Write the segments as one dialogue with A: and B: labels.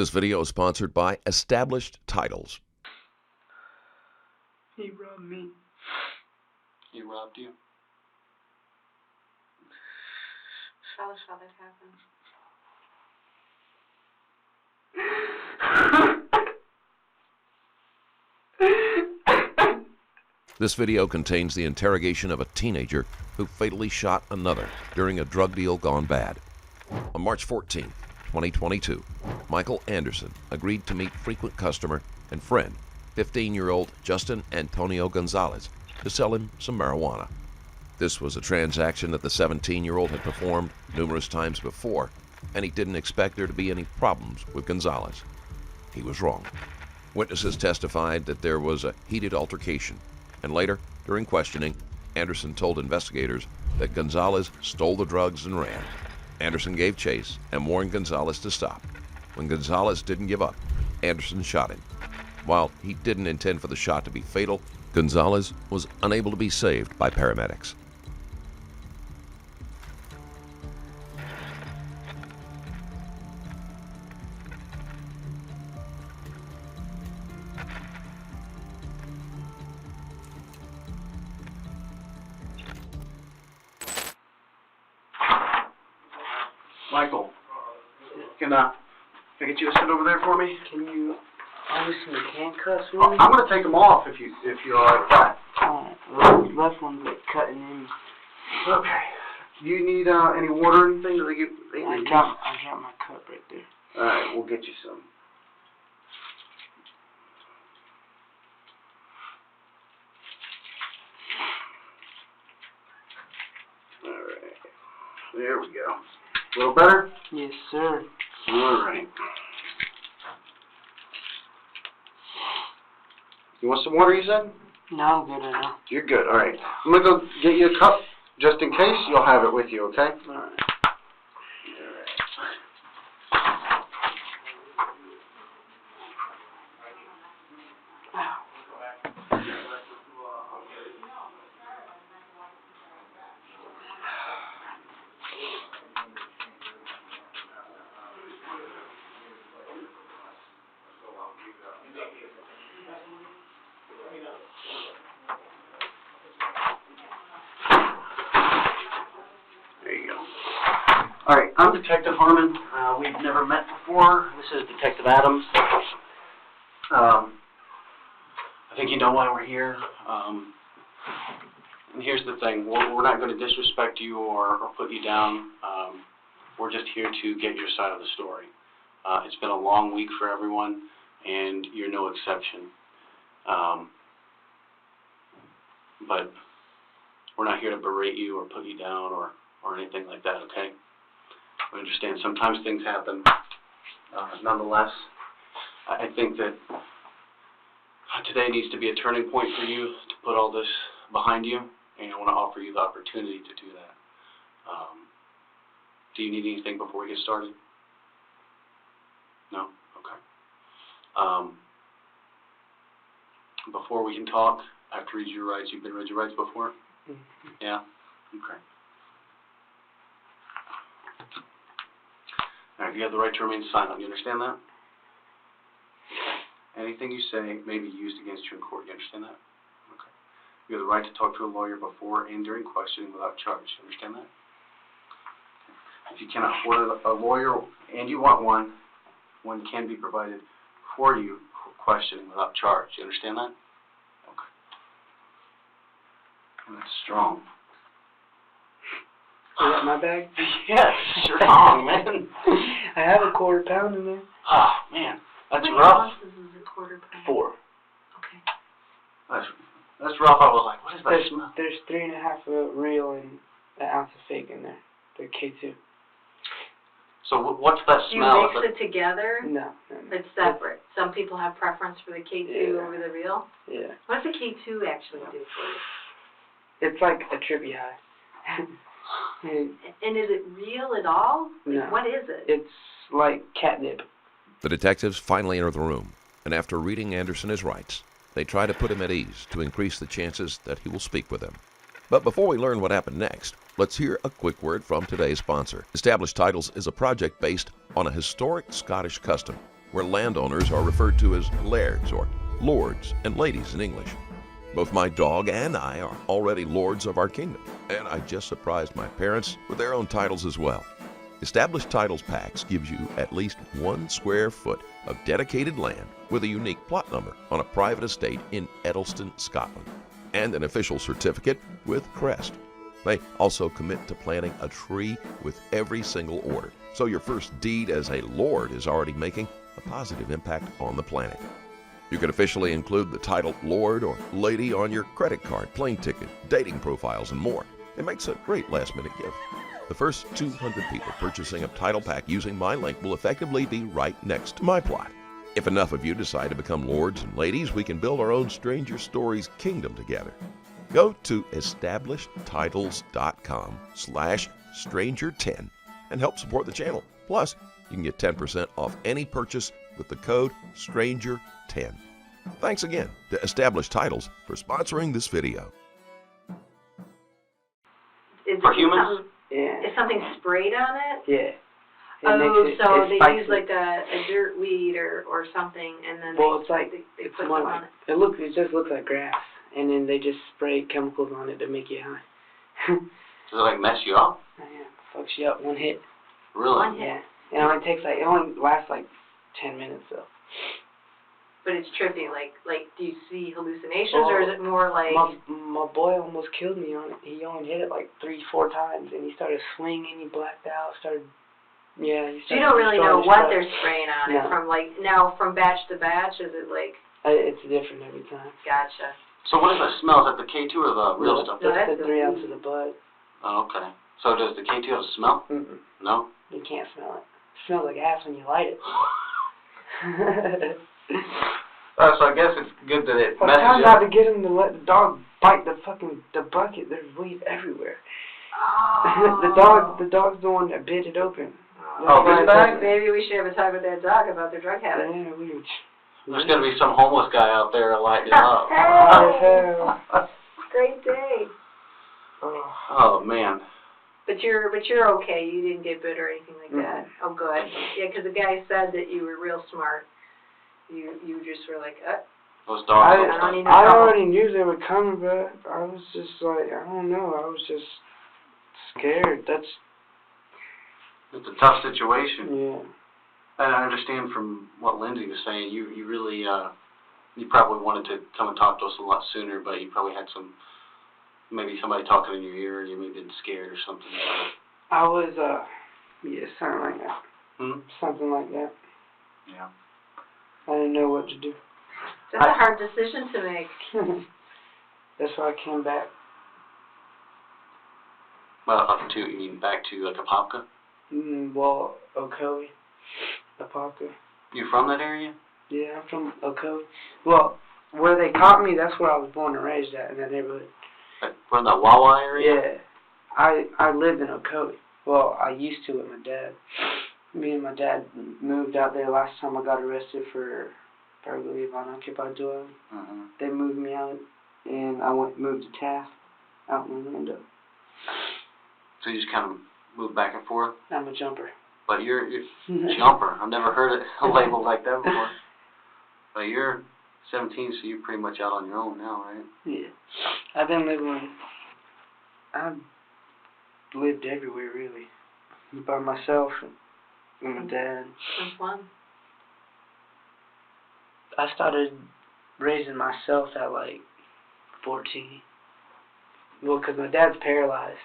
A: This video is sponsored by Established Titles.
B: He robbed me.
C: He robbed you?
D: How that happen?
A: This video contains the interrogation of a teenager who fatally shot another during a drug deal gone bad. On March 14, 2022, Michael Anderson agreed to meet frequent customer and friend, 15-year-old Justin Antonio Gonzales, to sell him some marijuana. This was a transaction that the 17-year-old had performed numerous times before, and he didn't expect there to be any problems with Gonzales. He was wrong. Witnesses testified that there was a heated altercation, and later, during questioning, Anderson told investigators that Gonzales stole the drugs and ran. Anderson gave chase and warned Gonzales to stop. When Gonzales didn't give up, Anderson shot him. While he didn't intend for the shot to be fatal, Gonzales was unable to be saved by paramedics.
C: Michael, can I get you to sit over there for me?
B: Can you undo some handcuffs for me?
C: I'm gonna take them off if you're alright.
B: Alright, left one's like cutting in.
C: Okay. Do you need any water or anything?
B: I got my cup right there.
C: Alright, we'll get you some. Alright. There we go. A little better?
B: Yes, sir.
C: Alright. You want some water, you said?
B: No, I'm good right now.
C: You're good, alright. I'm gonna go get you a cup, just in case. You'll have it with you, okay?
B: Alright.
C: There you go. Alright, I'm Detective Harmon. We've never met before. This is Detective Adams. I think you know why we're here. And here's the thing. We're not going to disrespect you or put you down. We're just here to get your side of the story. It's been a long week for everyone, and you're no exception. But we're not here to berate you or put you down or anything like that, okay? We understand sometimes things happen. Nonetheless, I think that today needs to be a turning point for you to put all this behind you, and I want to offer you the opportunity to do that. Do you need anything before we get started? No? Okay. Before we can talk, I have to read your rights. You've been read your rights before?
B: Mm-hmm.
C: Yeah? Okay. Alright, you have the right to remain silent. You understand that? Anything you say may be used against you in court. You understand that? Okay. You have the right to talk to a lawyer before and during questioning without charge. You understand that? Okay. If you cannot afford a lawyer and you want one, one can be provided for you for questioning without charge. You understand that? Okay. And that's strong.
B: Is that my bag?
C: Yes, strong, man.
B: I have a quarter pound in there.
C: Oh, man. That's
D: How many
C: rough.
D: ounces is a quarter pound?
C: 4.
D: Okay.
C: That's rough. I was like, what is that smell?
B: There's 3.5 real and an ounce of fake in there. The K2.
C: So what's that
D: Do you
C: smell?
D: mix it together?
B: No.
D: It's separate. Some people have preference for the K2
B: Yeah.
D: over the real.
B: Yeah.
D: What does the K2 actually do for you?
B: It's like a trippy high.
D: And is it real at all? Like,
B: No.
D: what is it?
B: It's like catnip.
A: The detectives finally enter the room, and after reading Anderson his rights, they try to put him at ease to increase the chances that he will speak with them. But before we learn what happened next, let's hear a quick word from today's sponsor. Established Titles is a project based on a historic Scottish custom where landowners are referred to as lairds or lords and ladies in English. Both my dog and I are already lords of our kingdom, and I just surprised my parents with their own titles as well. Established Titles Packs gives you at least 1 square foot of dedicated land with a unique plot number on a private estate in Edelston, Scotland, and an official certificate with crest. They also commit to planting a tree with every single order, so your first deed as a lord is already making a positive impact on the planet. You can officially include the title Lord or Lady on your credit card, plane ticket, dating profiles, and more. It makes a great last-minute gift. The first 200 people purchasing a title pack using my link will effectively be right next to my plot. If enough of you decide to become lords and ladies, we can build our own Stranger Stories kingdom together. Go to establishedtitles.com/stranger10 and help support the channel. Plus, you can get 10% off any purchase with the code STRANGER10. Thanks again to Established Titles for sponsoring this video.
C: For humans?
B: Yeah.
D: Is something sprayed on it?
B: Yeah.
D: Oh, so they
B: spikes
D: use like a dirt weed or something, and then
B: Well, it's like
D: they
B: it's
D: put
B: more
D: them
B: like
D: on it.
B: it just looks like grass, and then they just spray chemicals on it to make you high.
C: Does it like mess you up?
B: Yeah, fucks you up one hit.
C: Really?
D: One hit.
B: Yeah. It only lasts like 10 minutes though.
D: But it's trippy. Like, do you see hallucinations, or is it more like?
B: My boy almost killed me on it. He only hit it like 3-4 times, and he started swinging. He blacked out.
D: So you don't really know what they're spraying on it from from batch to batch. Is it like?
B: It's different every time.
D: Gotcha.
C: So what does that smell? Is that the K2 or the real stuff?
B: That's
D: that's
B: the
D: the
B: 3 ounces of bud.
C: Oh, okay. So does the K2 have a smell?
B: Mm-mm.
C: No?
B: You can't smell it. It smells like ass when you light it.
C: So I guess it's good that it
B: I
C: messes
B: tried
C: you
B: not
C: up.
B: to get him to let the dog bite the bucket. There's weed everywhere.
D: Oh.
B: the dog's the one that bit it open.
C: Oh,
B: That's
C: this
B: why I
C: bag?
B: said-
D: Maybe we should have a talk with that dog about their drug habits.
B: Yeah, we.
C: There's going to be some homeless guy out there lighting it up.
B: Hey.
D: Great day.
C: Oh, man.
D: But you're okay. You didn't get bit or anything like that. Oh, good. Yeah, because the guy said that you were real smart. You just were like,
C: Those dogs don't
D: don't need
C: stop.
D: no
B: I
D: trouble.
B: already knew they were coming, but I was just like, I don't know. I was just scared.
C: It's a tough situation.
B: Yeah.
C: And I understand from what Lindsay was saying, you really, you probably wanted to come and talk to us a lot sooner, but you probably had maybe somebody talking in your ear, and you maybe been scared or something.
B: I was, something like that. Something like that.
C: Yeah.
B: I didn't know what to do.
D: That's a hard decision to make.
B: That's why I came back.
C: Well, you mean back to like Apopka?
B: Well, Ocoee, Apopka.
C: You from that area?
B: Yeah, I'm from Ocoee. Well, where they caught me, that's where I was born and raised at, in that neighborhood.
C: Like, from the Wawa area?
B: Yeah. I lived in Ocoee. Well, I used to with my dad. Me and my dad moved out there last time I got arrested for burglary of unoccupied dwelling.
C: Mm-hmm.
B: They moved me out, and I moved to Taft, out in Orlando.
C: So you just kind of move back and forth?
B: I'm a jumper.
C: But you're a jumper. I've never heard it labeled like that before. But you're 17, so you're pretty much out on your own now, right?
B: Yeah. I've lived everywhere, really. By myself and my dad.
D: That's fun.
B: I started raising myself at like 14. Well, because my dad's paralyzed.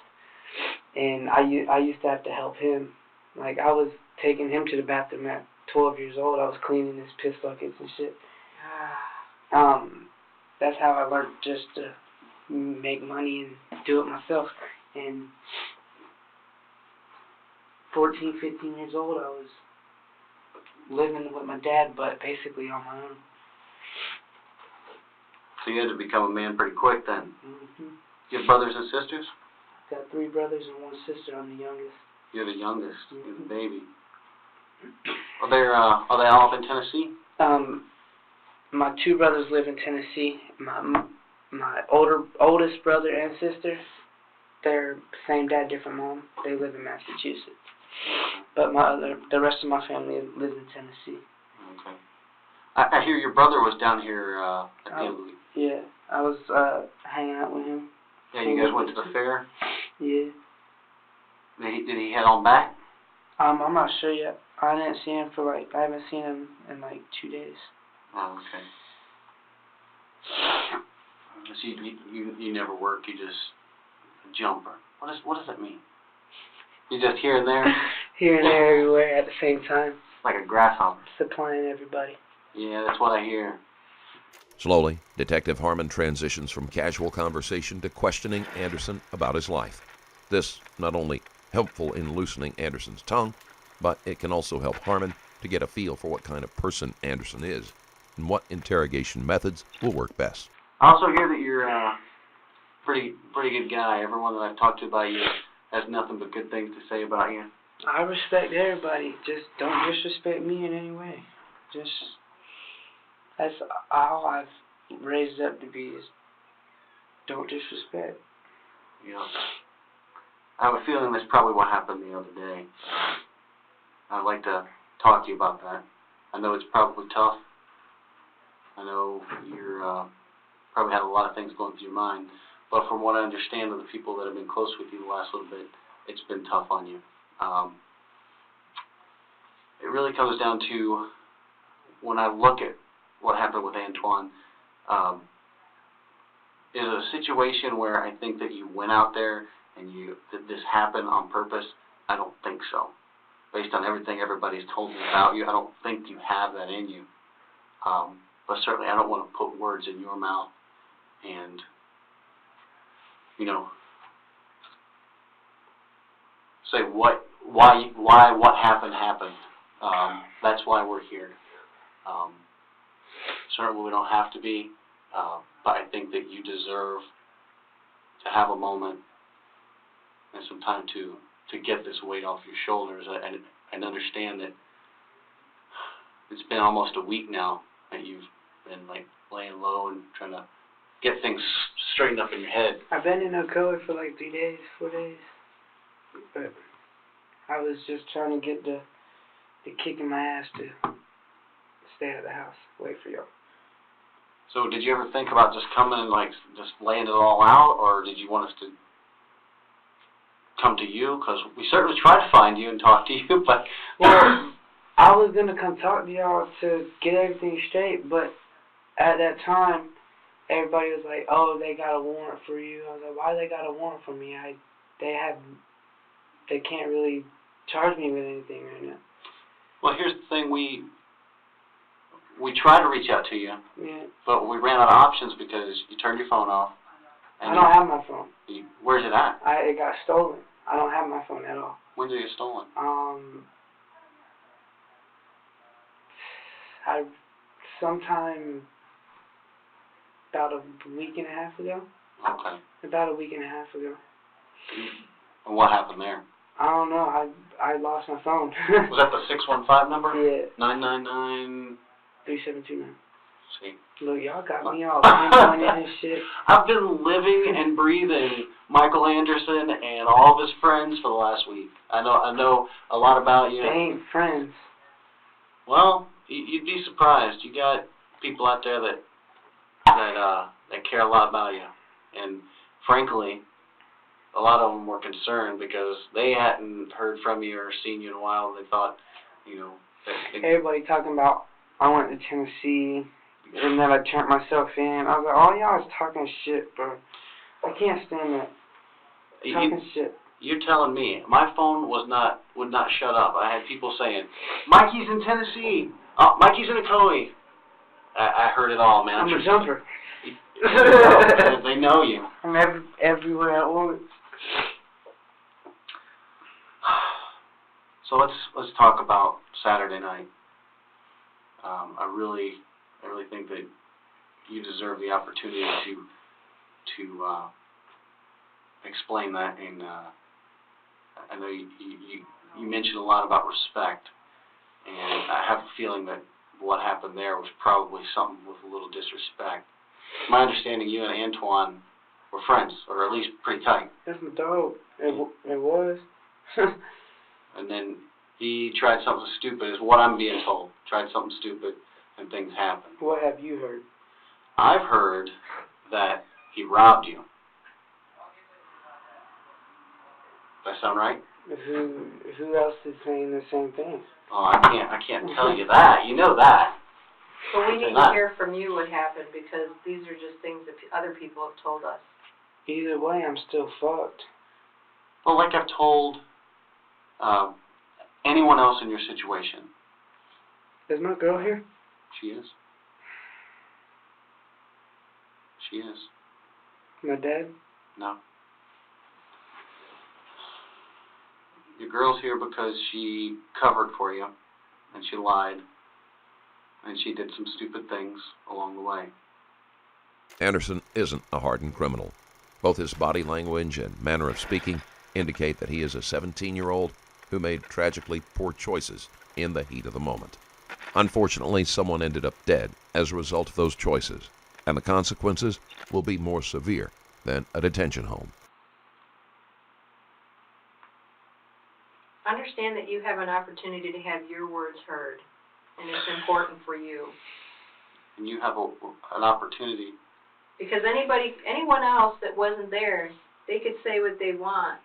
B: And I used to have to help him. Like, I was taking him to the bathroom at 12 years old. I was cleaning his piss buckets and shit. That's how I learned just to make money and do it myself. And 14, 15 years old, I was living with my dad, but basically on my own.
C: So you had to become a man pretty quick then.
B: Mm-hmm.
C: You have brothers and sisters?
B: Got 3 brothers and 1 sister. I'm the youngest.
C: You're the youngest.
B: Mm-hmm.
C: You're the baby. Are they all up in Tennessee?
B: My 2 brothers live in Tennessee. My oldest brother and sister, they're same dad, different mom. They live in Massachusetts. But the rest of my family lives in Tennessee.
C: I hear your brother was down here at the end of the week.
B: Yeah, I was hanging out with him.
C: Yeah, you guys went to the fair?
B: Yeah.
C: Did he head on back?
B: I'm not sure yet. I didn't see him for I haven't seen him in 2 days.
C: Oh, okay. So you never work, you just a jumper. What does that mean? You just here and there?
B: Here and there, everywhere at the same time.
C: Like a grasshopper.
B: Supplying everybody.
C: Yeah, that's what I hear.
A: Slowly, Detective Harmon transitions from casual conversation to questioning Anderson about his life. This not only helpful in loosening Anderson's tongue, but it can also help Harmon to get a feel for what kind of person Anderson is and what interrogation methods will work best.
C: I also hear that you're a pretty good guy. Everyone that I've talked to about you has nothing but good things to say about you.
B: I respect everybody. Just don't disrespect me in any way. That's all I've raised up to be, is don't disrespect.
C: Yeah. I have a feeling that's probably what happened the other day. I'd like to talk to you about that. I know it's probably tough. I know you're probably had a lot of things going through your mind, but from what I understand of the people that have been close with you the last little bit, it's been tough on you. It really comes down to, when I look at what happened with Antoine, is a situation where I think that you went out there and that this happened on purpose. I don't think so. Based on everything everybody's told me about you, I don't think you have that in you. But certainly I don't want to put words in your mouth and, say why what happened. That's why we're here. Certainly we don't have to be, but I think that you deserve to have a moment and some time to get this weight off your shoulders and understand that it's been almost a week now that you've been laying low and trying to get things straightened up in your head.
B: I've been in no color for 3 days, 4 days. But I was just trying to get the kick in my ass to stay out of the house, wait for y'all.
C: So did you ever think about just coming and just laying it all out, or did you want us to come to you? Because we certainly tried to find you and talk to you, but...
B: Well, I was going to come talk to y'all to get everything straight, but at that time, everybody was like, oh, they got a warrant for you. I was like, why they got a warrant for me? They can't really charge me with anything right now.
C: Well, here's the thing, we tried to reach out to you,
B: Yeah.
C: but we ran out of options because you turned your phone off. And
B: I don't have my phone.
C: Where's it at?
B: It got stolen. I don't have my phone at all.
C: When did it get stolen?
B: Sometime about a week and a half ago.
C: Okay.
B: About a week and a half ago.
C: And what happened there?
B: I don't know. I lost my phone.
C: Was that the 615 number?
B: Yeah.
C: 999...
B: 3729.
C: See.
B: Look, y'all got me all pinpointed and shit.
C: I've been living and breathing Michael Anderson and all of his friends for the last week. I know a lot about you.
B: They ain't friends.
C: Well, you'd be surprised. You got people out there that care a lot about you, and frankly, a lot of them were concerned because they hadn't heard from you or seen you in a while. They thought,
B: Everybody talking about, I went to Tennessee, and then I turned myself in. I was like, all y'all is talking shit, bro. I can't stand that. Talking shit.
C: You're telling me. My phone would not shut up. I had people saying, Mikey's in Tennessee. Mikey's in Ocoee. I heard it all, man.
B: I'm a jumper.
C: They know you.
B: I'm everywhere at once.
C: So let's talk about Saturday night. I really think that you deserve the opportunity to explain that. And I know you mentioned a lot about respect, and I have a feeling that what happened there was probably something with a little disrespect. My understanding, you and Antoine were friends, or at least pretty tight.
B: That's my dog. It was.
C: And then he tried something stupid, is what I'm being told. Tried something stupid, and things happen.
B: What have you heard?
C: I've heard that he robbed you. Does that sound right?
B: Who else is saying the same thing?
C: Oh, I can't tell you that. You know that.
D: But we need to hear from you what happened, because these are just things that other people have told us.
B: Either way, I'm still fucked.
C: Well, like I've told anyone else in your situation.
B: Is my girl here?
C: She is. She is.
B: My dad?
C: No. Your girl's here because she covered for you, and she lied, and she did some stupid things along the way.
A: Anderson isn't a hardened criminal. Both his body language and manner of speaking indicate that he is a 17-year-old who made tragically poor choices in the heat of the moment. Unfortunately, someone ended up dead as a result of those choices, and the consequences will be more severe than a detention home.
D: Understand that you have an opportunity to have your words heard, and it's important for you.
C: And you have an opportunity.
D: Because anyone else that wasn't there, they could say what they want,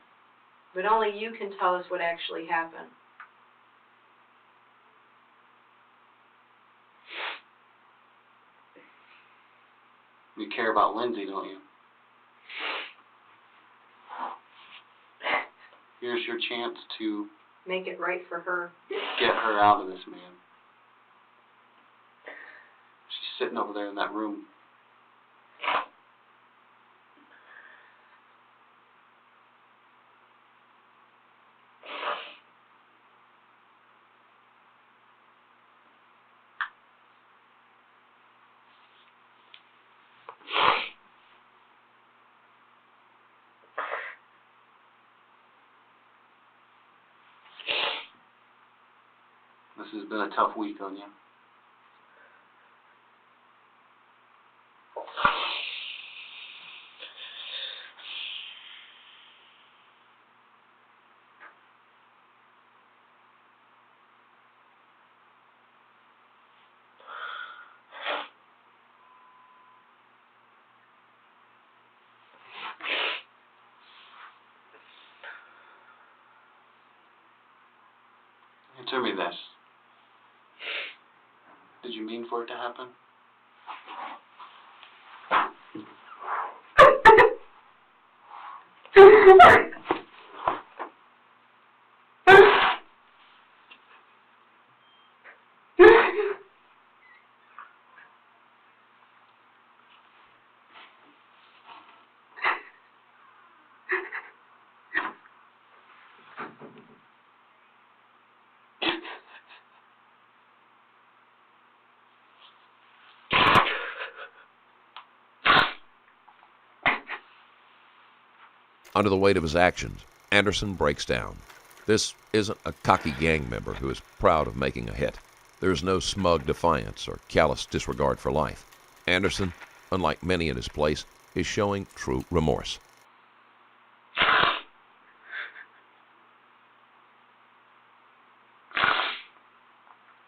D: but only you can tell us what actually happened.
C: You care about Lindsay, don't you? Here's your chance to
D: make it right for her.
C: Get her out of this, man. She's sitting over there in that room. This has been a tough week on you. Answer me this. Did you mean for it to happen?
A: Under the weight of his actions, Anderson breaks down. This isn't a cocky gang member who is proud of making a hit. There is no smug defiance or callous disregard for life. Anderson, unlike many in his place, is showing true remorse.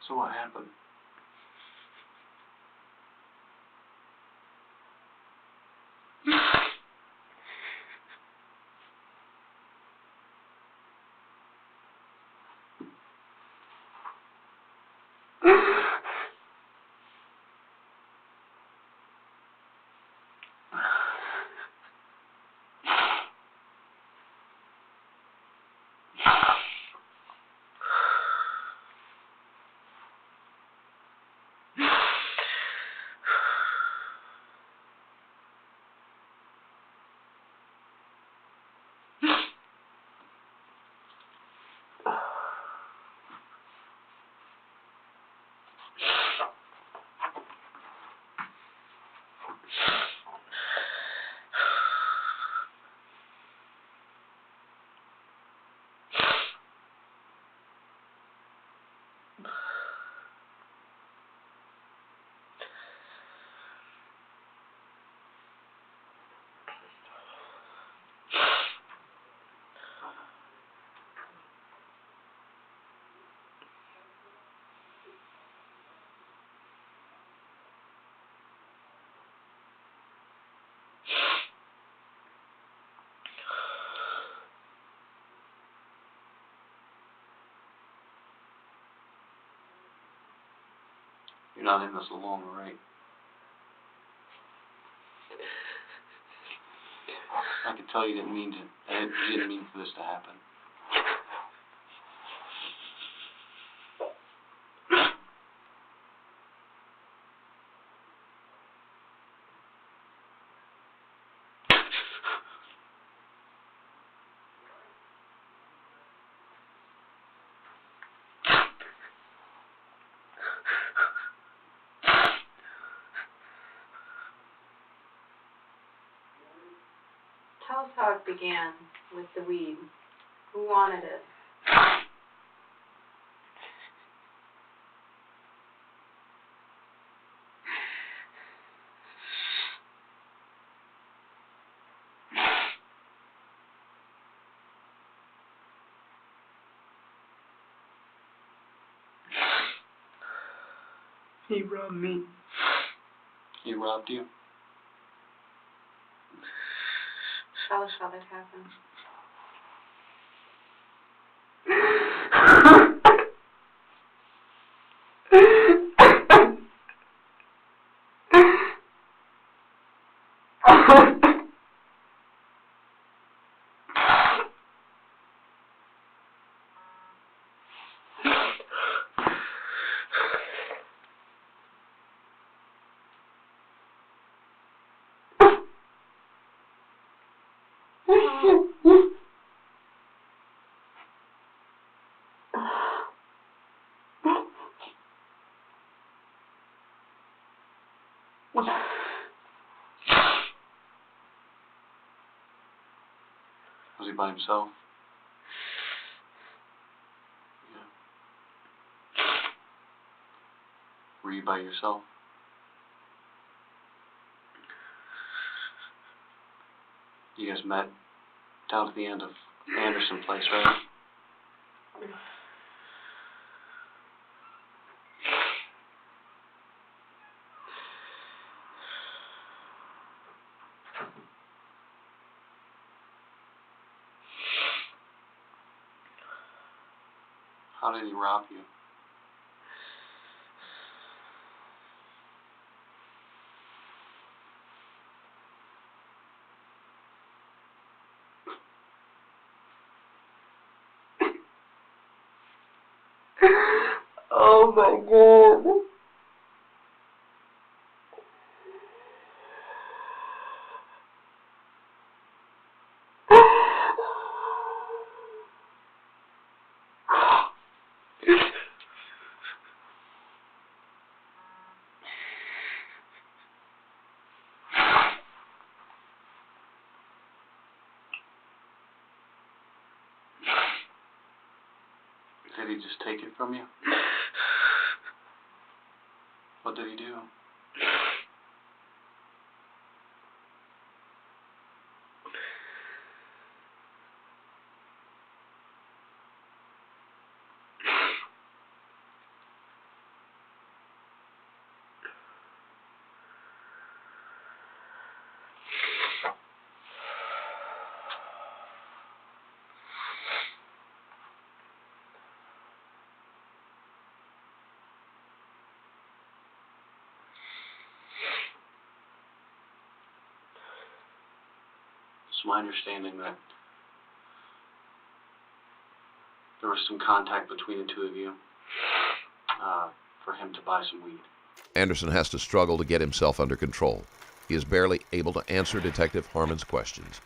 C: So what happened? You're not in this alone, right? I could tell you didn't mean for this to happen.
D: Tell us how it began with the weed. Who wanted it?
B: He robbed me.
C: He robbed you?
D: Tell us how that happened.
C: Was he by himself? Yeah. Were you by yourself? You guys met down at the end of Anderson Place, right? How did he rob you?
B: Oh my God.
C: Did he just take it from you? What did he do? It's my understanding that there was some contact between the two of you for him to buy some weed.
A: Anderson has to struggle to get himself under control. He is barely able to answer Detective Harmon's questions.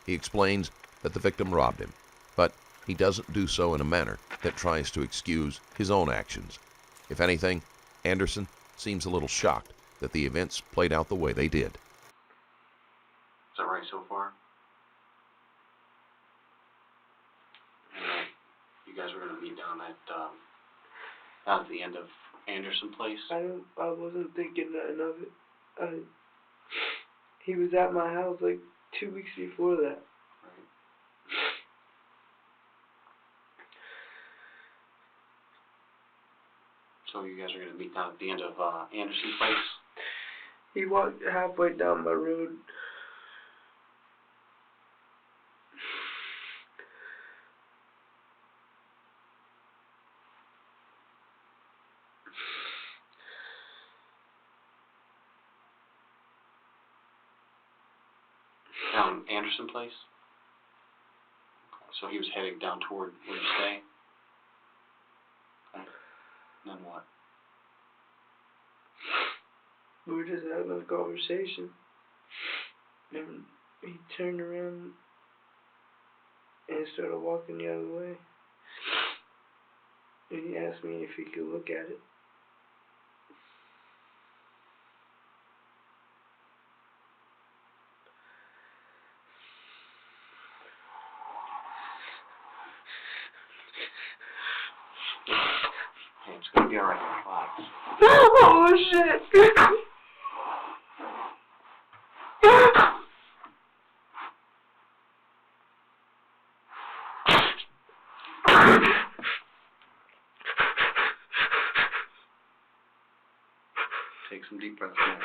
A: He explains that the victim robbed him, but he doesn't do so in a manner that tries to excuse his own actions. If anything, Anderson seems a little shocked that the events played out the way they did.
C: Is that right so far? And you guys were going to meet down at the end of Anderson Place?
B: I wasn't thinking nothing of it. He was at my house like 2 weeks before that.
C: Right. So you guys are going to meet down at the end of Anderson Place?
B: He walked halfway down my road.
C: Down Anderson Place? So he was heading down toward where you stay? Okay. And then what?
B: We were just having a conversation, and he turned around and started walking the other way. And he asked me if he could look at it.
C: Hey, it's gonna be alright, relax.
B: Oh shit!
C: Take some deep breaths, Michael.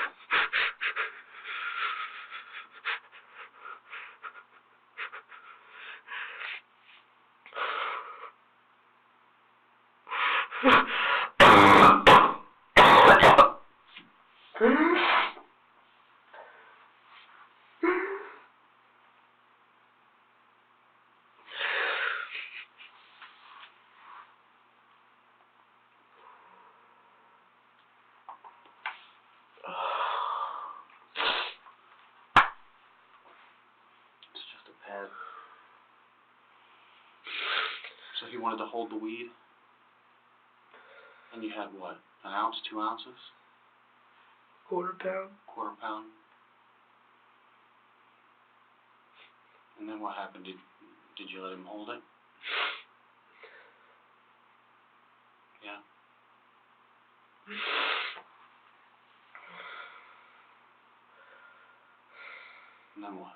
C: It's just a pad. So he wanted to hold the weed? And you had what? An ounce, 2 ounces?
B: Quarter pound.
C: Quarter pound? And then what happened? Did you let him hold it? Yeah. And then what?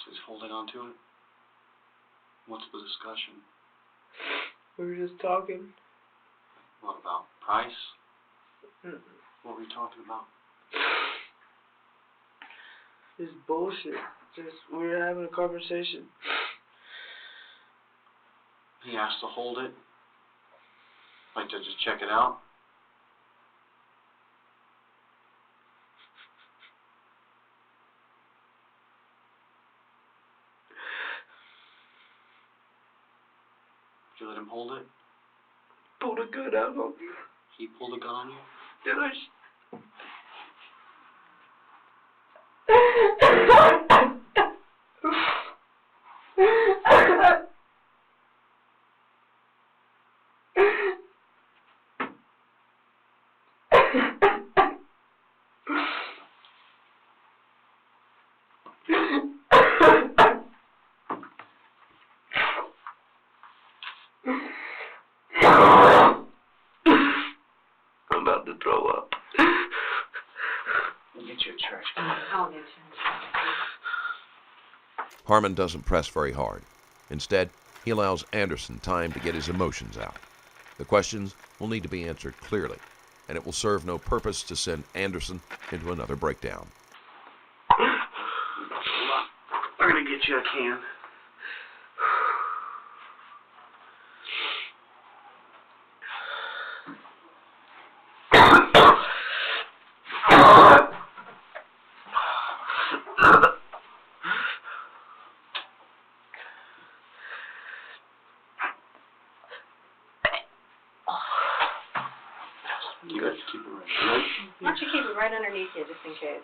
C: Just holding on to it? What's the discussion?
B: We were just talking.
C: What about price?
B: Mm-mm.
C: What were you talking about?
B: Just bullshit. Just, we were having a conversation.
C: He asked to hold it? Like to just check it out? Did you let him hold it?
B: Pulled a gun out on me.
C: He pulled a gun on you?
B: Then I I'm about to throw up.
C: We'll get you a church.
D: I'll get you.
A: Harmon doesn't press very hard. Instead, he allows Anderson time to get his emotions out. The questions will need to be answered clearly, and it will serve no purpose to send Anderson into another breakdown.
C: We're gonna get you a can. You got to keep it right.
D: Why don't you keep it right underneath you, just in case?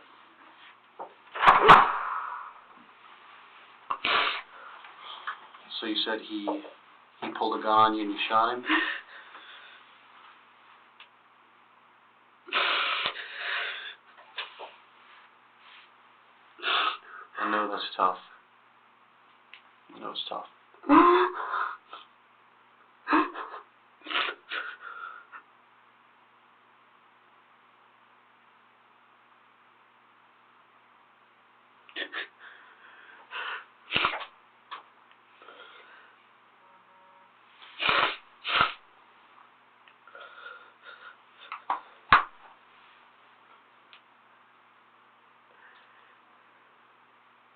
C: So you said he pulled a gun on you and you shot him? I know that's tough. I know it's tough.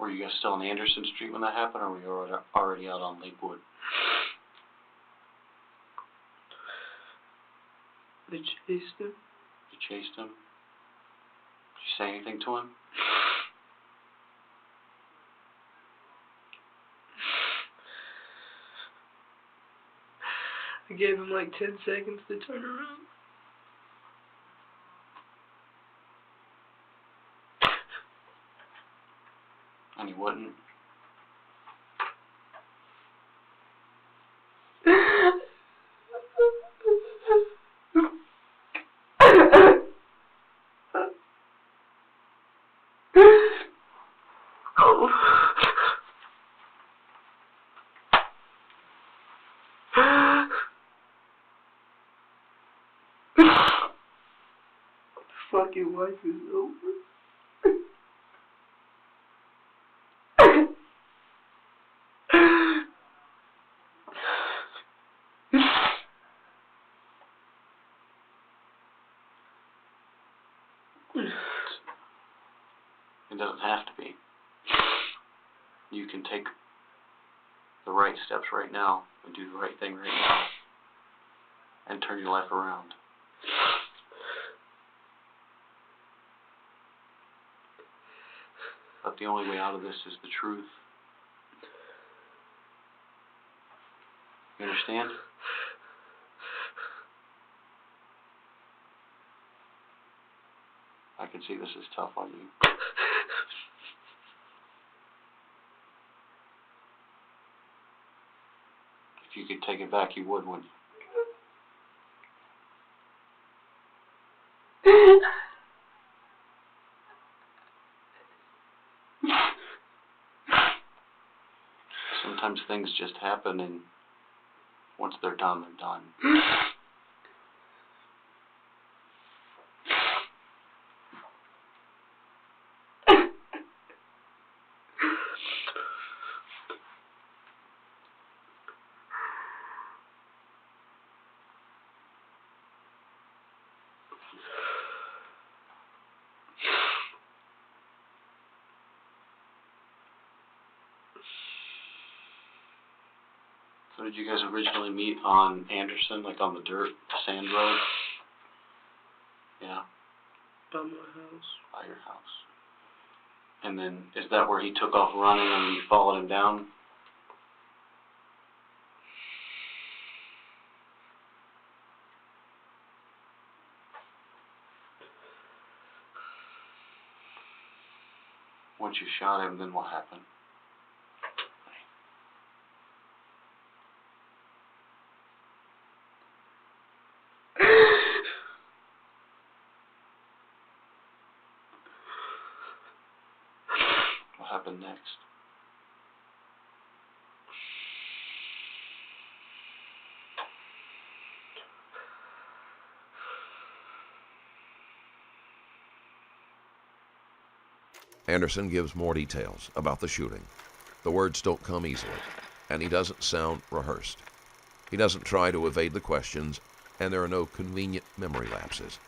C: Were you guys still on Anderson Street when that happened, or were you already out on Lakewood?
B: I chased him.
C: You chased him? Did you say anything to him?
B: I gave him like 10 seconds to turn around.
C: And he wouldn't?
B: Fucking life is over.
C: It doesn't have to be. You can take the right steps right now and do the right thing right now and turn your life around. But the only way out of this is the truth. You understand? I can see this is tough on you. If you could take it back, you would, wouldn't you? Sometimes things just happen, and once they're done, they're done. So did you guys originally meet on Anderson, like on the dirt, sand road? Yeah.
B: By my house.
C: By your house. And then, is that where he took off running and you followed him down? Once you shot him, then what happened? What happened next?
A: Anderson gives more details about the shooting. The words don't come easily, and he doesn't sound rehearsed. He doesn't try to evade the questions, and there are no convenient memory lapses.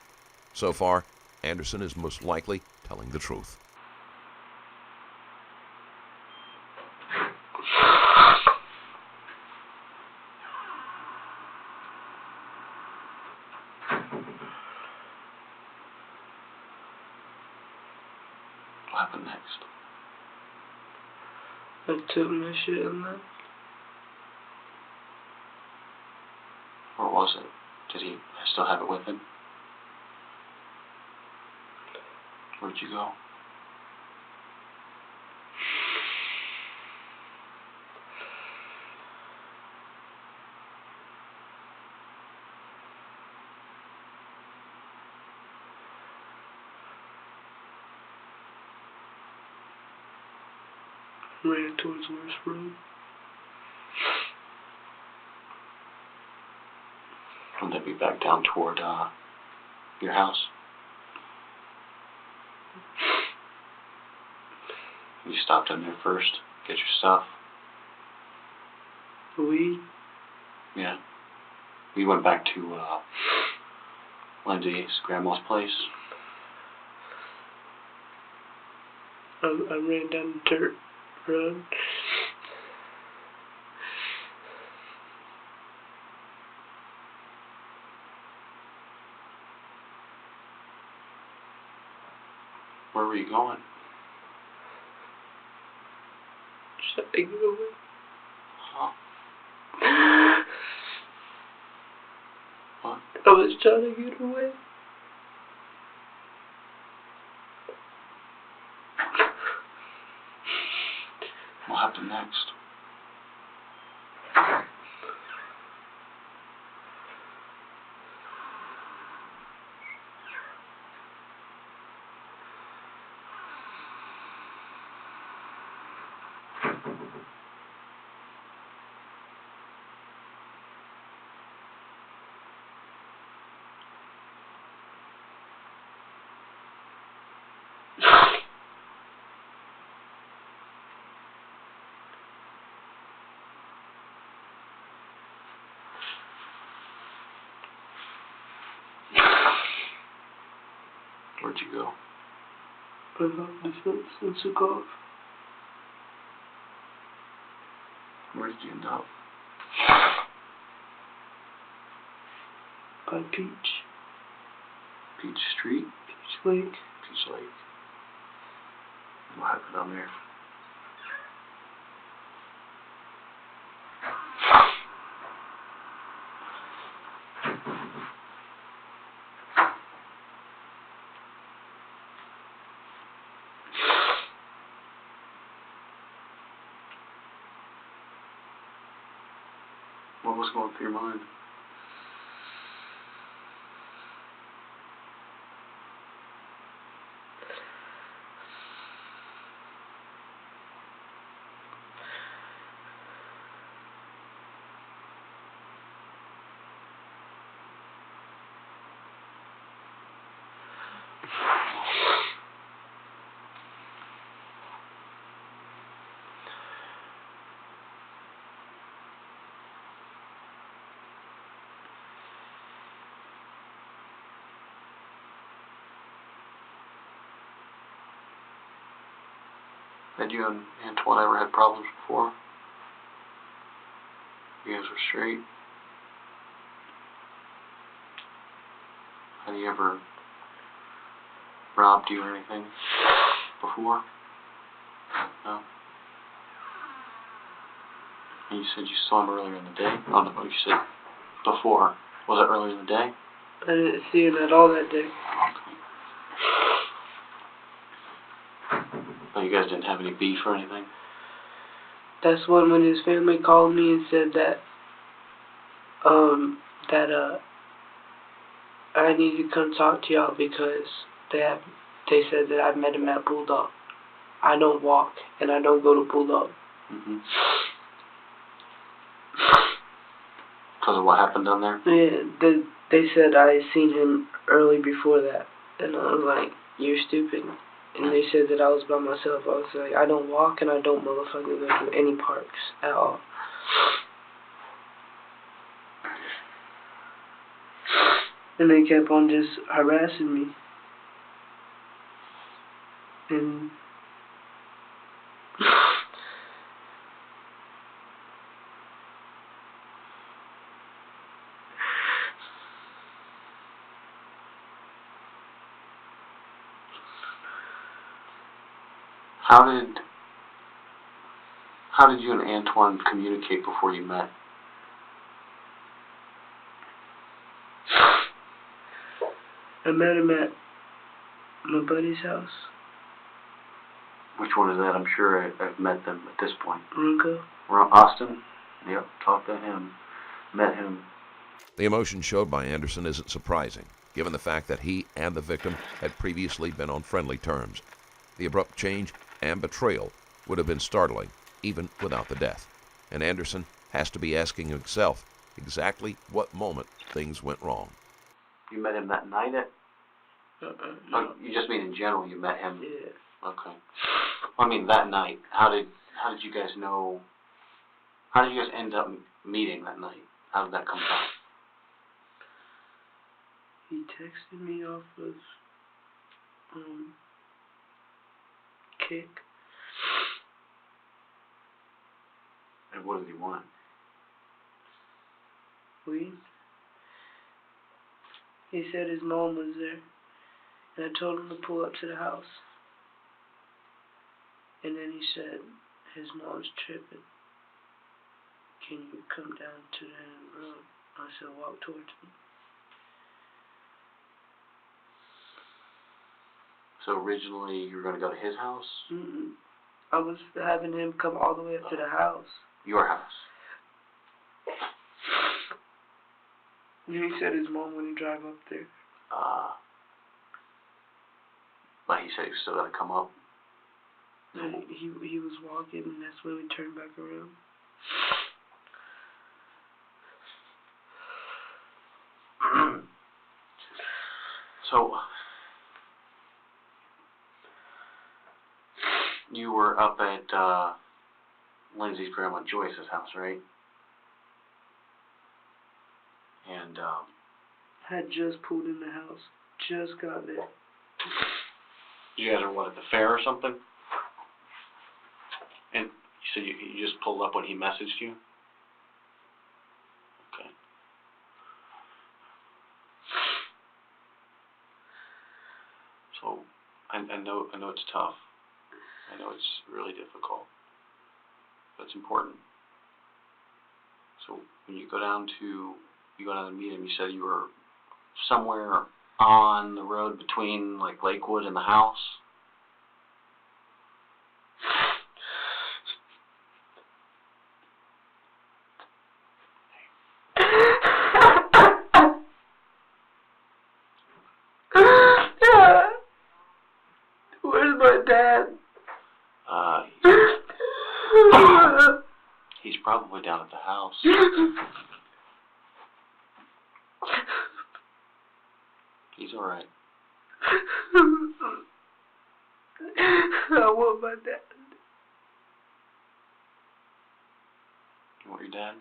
A: So far, Anderson is most likely telling the truth.
C: What happened next?
B: I took my shit and left.
C: Where was it? Did he still have it with him? Where'd you go?
B: Ran towards West Road.
C: Would that be back down toward your house? You stopped in there first, get your stuff.
B: The weed?
C: Yeah. We went back to Lindsay's grandma's place.
B: I ran down the dirt. run.
C: Where were you going?
B: Trying to get away.
C: Huh? What?
B: I was trying to get away.
C: What happened next? Where'd you go?
B: I love the fence and took off.
C: Where did you end up?
B: By Peach.
C: Peach Street?
B: Peach Lake.
C: Peach Lake. What happened down there? What was going through your mind? Had you and Antoine ever had problems before? You guys were straight? Had he ever robbed you or anything before? No? And you said you saw him earlier in the day? Oh no, you said before. Was it earlier in the day?
B: I didn't see him at all that day.
C: Oh, you guys didn't have any beef or anything?
B: That's when his family called me and said that I need to come talk to y'all because they said that I met him at Bulldog. I don't walk and I don't go to Bulldog.
C: Mm-hmm. Because of what happened down there?
B: Yeah, they said I seen him early before that, and I was like, you're stupid. And they said that I was by myself. I was like, I don't walk and I don't motherfucking go to any parks at all. And they kept on just harassing me. And
C: How did you and Antoine communicate before you met?
B: I met him at my buddy's house.
C: Which one is that? I'm sure I've met them at this point.
B: Runco.
C: Austin? Yep, talked to him. Met him.
A: The emotion showed by Anderson isn't surprising, given the fact that he and the victim had previously been on friendly terms. The abrupt change and betrayal would have been startling, even without the death. And Anderson has to be asking himself exactly what moment things went wrong.
C: You met him that night at...
B: No.
C: Oh, you just mean in general you met him?
B: Yeah.
C: Okay. I mean that night. How did you guys know... How did you guys end up meeting that night? How did that come about?
B: He texted me off of Kick.
C: And what does he want?
B: Weed. He said his mom was there, and I told him to pull up to the house. And then he said, his mom's tripping. Can you come down to the road? I said, walk towards me.
C: So originally you were going to go to his house?
B: Mm-mm. I was having him come all the way up to the house.
C: Your house?
B: And he said his mom wouldn't drive up there.
C: But he said he was still going to come up?
B: And he was walking, and that's when we turned back around.
C: So, you were up at Lindsay's grandma Joyce's house, right? And
B: I had just pulled in the house. Just got there.
C: you guys are what, at the fair or something? And you said you just pulled up when he messaged you? Okay. So I know it's tough. I know it's really difficult. But it's important. So when you go down to meet him, you said you were somewhere on the road between like Lakewood and the house?
B: Where's my dad?
C: He's probably down at the house. He's alright.
B: I want my dad.
C: You want your dad?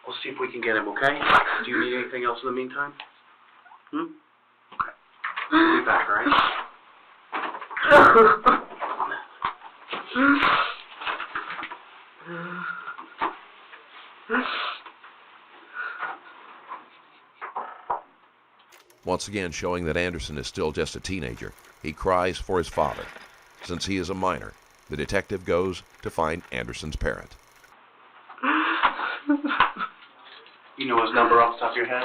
C: We'll see if we can get him, okay? Do you need anything else in the meantime? Okay. We'll be back, alright?
A: Once again showing that Anderson is still just a teenager, he cries for his father. Since he is a minor, the detective goes to find Anderson's parent.
C: You know his number off the top of your head?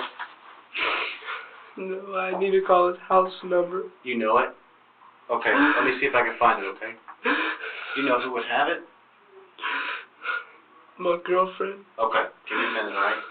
B: No, I need to call his house number.
C: You know it? Okay, let me see if I can find it, okay? You know who would have it?
B: My girlfriend.
C: Okay, give me a minute, alright?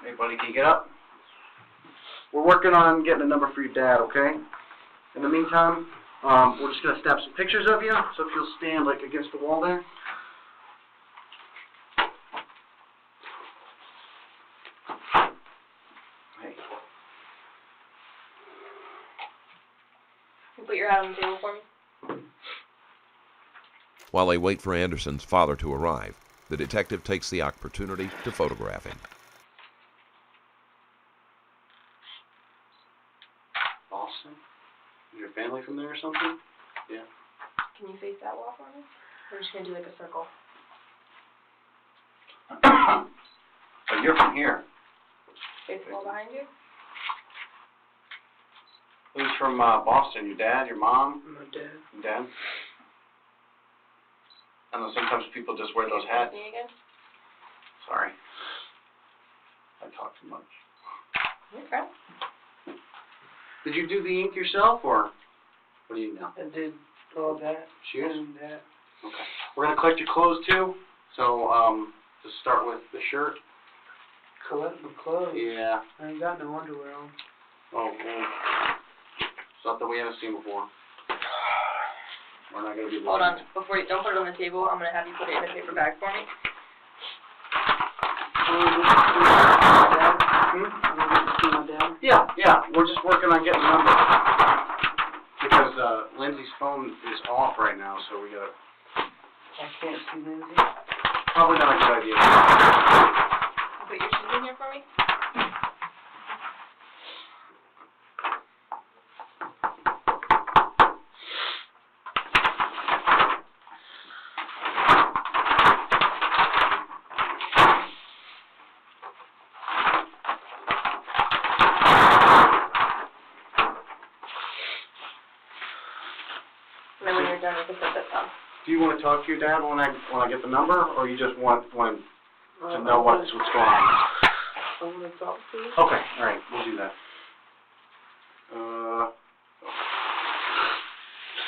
C: Hey, buddy, can you get up? We're working on getting a number for your dad, okay? In the meantime, we're just going to snap some pictures of you, so if you'll stand, like, against the wall there. Hey.
E: Can you put your hat on the table for me?
A: While they wait for Anderson's father to arrive, the detective takes the opportunity to photograph him.
C: Boston? Is your family from there or something? Yeah.
E: Can you face that wall for me? We're just going to do like a circle.
C: But you're from here.
E: Face the wall behind you?
C: Who's from Boston? Your dad, your mom?
B: My dad.
C: Your dad? I know sometimes people just wear those hats.
E: Me again?
C: Sorry. I talk too much.
E: Okay.
C: Did you do the ink yourself, or what do you know?
B: I did all that.
C: Shoes?
B: And that.
C: Okay. We're going to collect your clothes, too. So, just start with the shirt.
B: Collect the clothes.
C: Yeah.
B: I ain't got no underwear on.
C: Oh, well. Something we haven't seen before. We're not gonna be
E: Hold on,
C: blind.
E: before you, don't put it on the table, I'm gonna have you put it in a paper bag for me.
C: Yeah, we're just working on getting the number. Because, Lindsay's phone is off right now, so we gotta,
B: I can't see Lindsay.
C: probably not a good idea.
E: Put your shoes in here for me. And then when you're done, we can set this up.
C: Do you wanna talk to your dad when I get the number, or you just want to know what's going on?
B: I want to talk to you.
C: Okay, alright, we'll do that.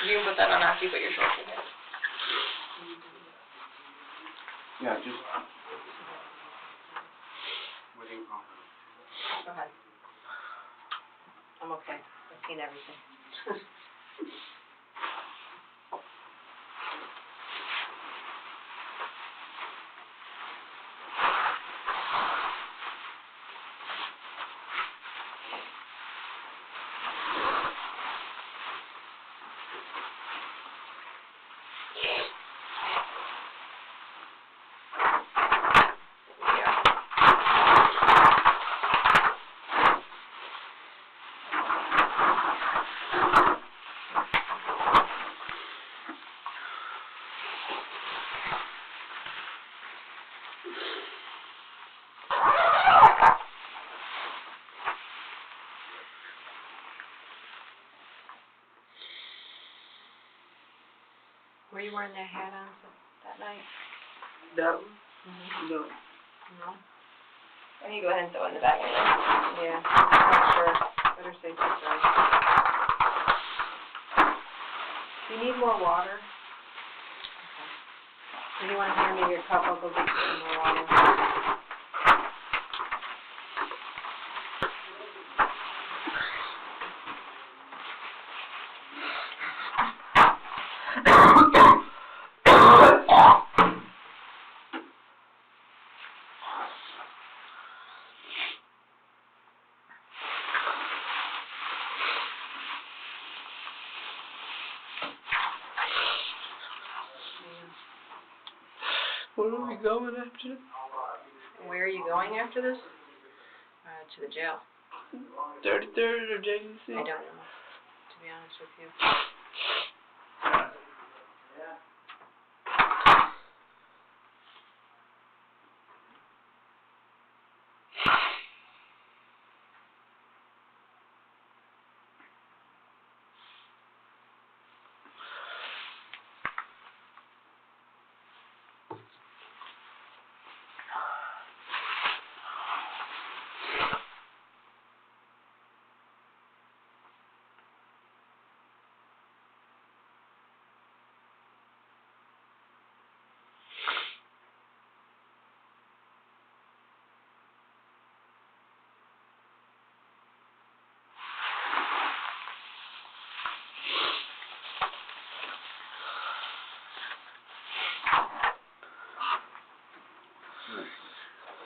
E: You can put that on after you put your shorts in here.
C: Yeah, just. Waiting.
E: Go ahead.
D: I'm okay. I've seen everything. Were you wearing that hat on that night?
B: That one?
D: Mm-hmm.
B: No.
D: No?
E: Why don't you go ahead and throw it in the bag anyway?
D: Yeah, not sure. Better safe than sorry. Do you need more water? Okay. If you want to hand me your cup, I'll go get you some more water.
B: Where are we going after this?
D: Where are you going after this? To the jail.
B: 33rd or JCS?
D: I don't know, to be honest with you.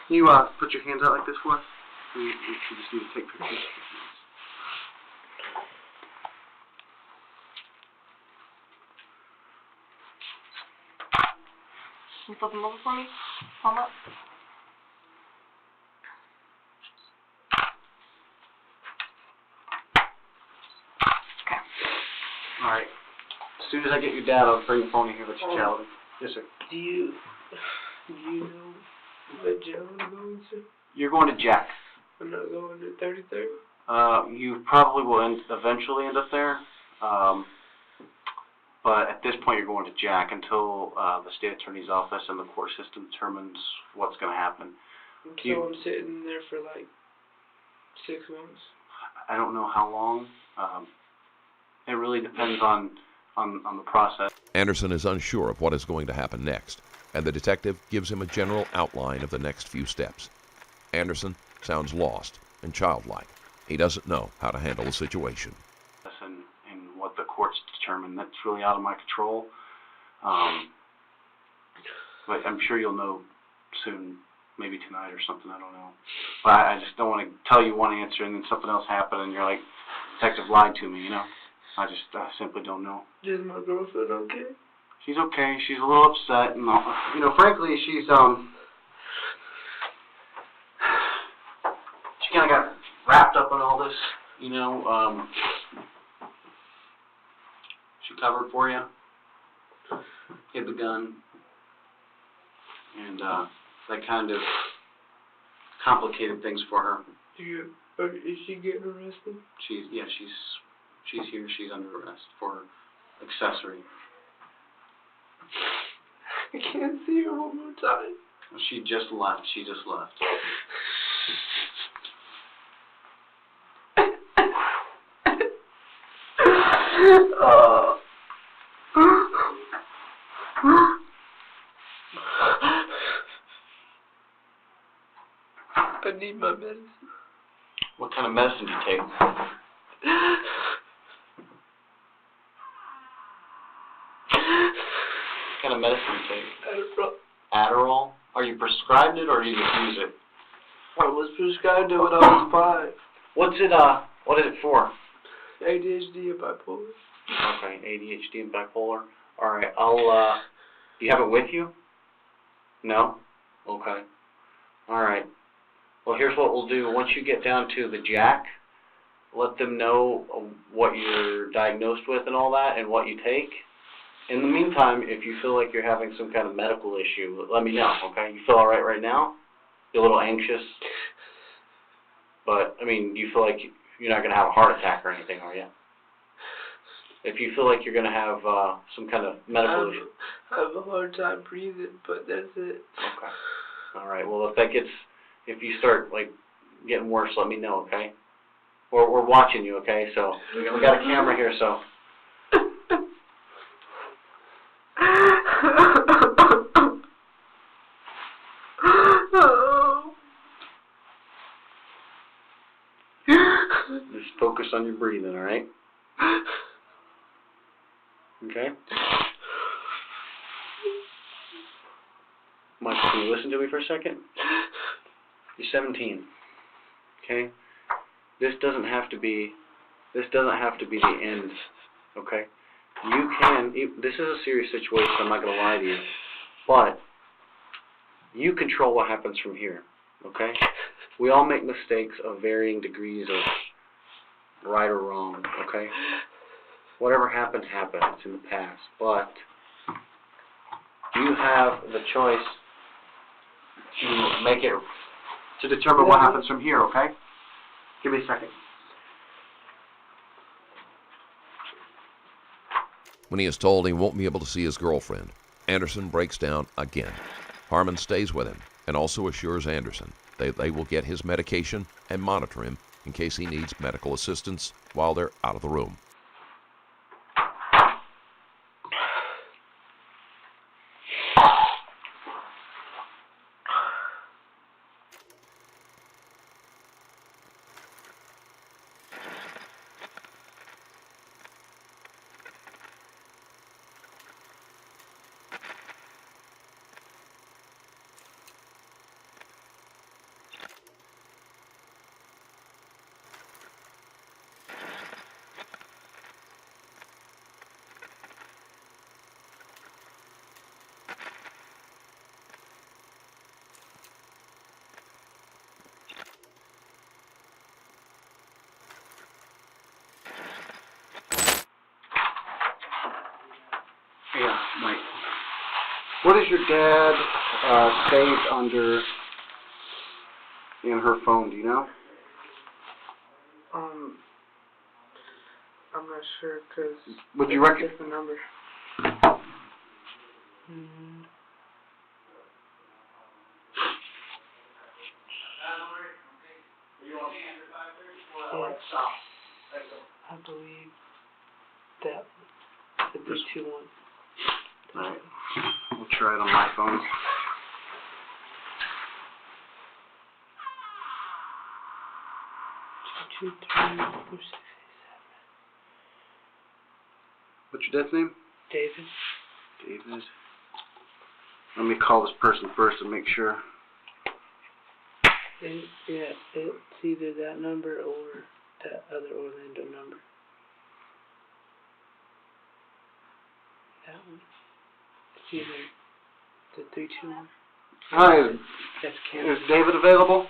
C: Can you put your hands out like this for us? We just need to take pictures.
E: Can you flip them over for me? Palm up. Okay.
C: Alright. As soon as I get your dad, I'll bring the phone in here with your child. Yes, sir.
B: Do you know what jail I'm going to?
C: You're going to Jack.
B: I'm not going to 33rd?
C: You probably will eventually end up there. But at this point, you're going to Jack until the state attorney's office and the court system determines what's going to happen.
B: So I'm sitting there for like 6 months.
C: I don't know how long. It really depends on the process.
A: Anderson is unsure of what is going to happen next, and the detective gives him a general outline of the next few steps. Anderson sounds lost and childlike. He doesn't know how to handle the situation.
C: And determine. That's really out of my control. But I'm sure you'll know soon, maybe tonight or something, I don't know. But I just don't want to tell you one answer and then something else happen and you're like, detective lied to me, you know? I simply don't know.
B: Is my girlfriend okay?
C: She's okay. She's a little upset, and you know, frankly, she kind of got wrapped up in all this, you know. She covered for you, hid the gun, and that kind of complicated things for her.
B: Is she getting arrested?
C: She's here. She's under arrest for accessory.
B: I can't see her one more time.
C: She just left.
B: I need my medicine.
C: What kind of medicine do you take? What kind of medicine do you take? Adderall? Are you prescribed it or do you just use it?
B: I was prescribed it when I was 5.
C: What is it for?
B: ADHD and bipolar.
C: Okay, ADHD and bipolar. Alright, do you have it with you? No? Okay. Alright. Well, here's what we'll do. Once you get down to the jack, let them know what you're diagnosed with and all that and what you take. In the meantime, if you feel like you're having some kind of medical issue, let me know, okay? You feel all right now? You're a little anxious? But, I mean, you feel like you're not going to have a heart attack or anything, are you? If you feel like you're going to have some kind of medical issue.
B: I have a hard time breathing, but that's it.
C: Okay. All right. Well, if you start, like, getting worse, let me know, okay? We're watching you, okay? So, we got a camera here, so. Just focus on your breathing, all right? Okay? Michael, can you listen to me for a second? You're 17. Okay? This doesn't have to be the end. Okay? This is a serious situation, I'm not going to lie to you. But you control what happens from here. Okay? We all make mistakes of varying degrees of right or wrong. Okay? Whatever happened, happened. It's in the past. But you have the choice to determine what happens from here, okay? Give me a second.
A: When he is told he won't be able to see his girlfriend, Anderson breaks down again. Harmon stays with him and also assures Anderson they will get his medication and monitor him in case he needs medical assistance while they're out of the room.
C: Yeah, Mike. What is your dad saved under in her phone? Do you know?
B: I'm not sure because
C: Would you reckon?
B: Different number. I believe that would be 2-1.
C: Alright. We'll try it on my phone. What's
F: What's your dad's name?
B: David.
F: David. Let me call this person first and make sure.
B: It's either that number or that other Orlando number. That one. It's either the 321.
F: Hi,
B: That's
F: is
B: Cameron.
F: David available?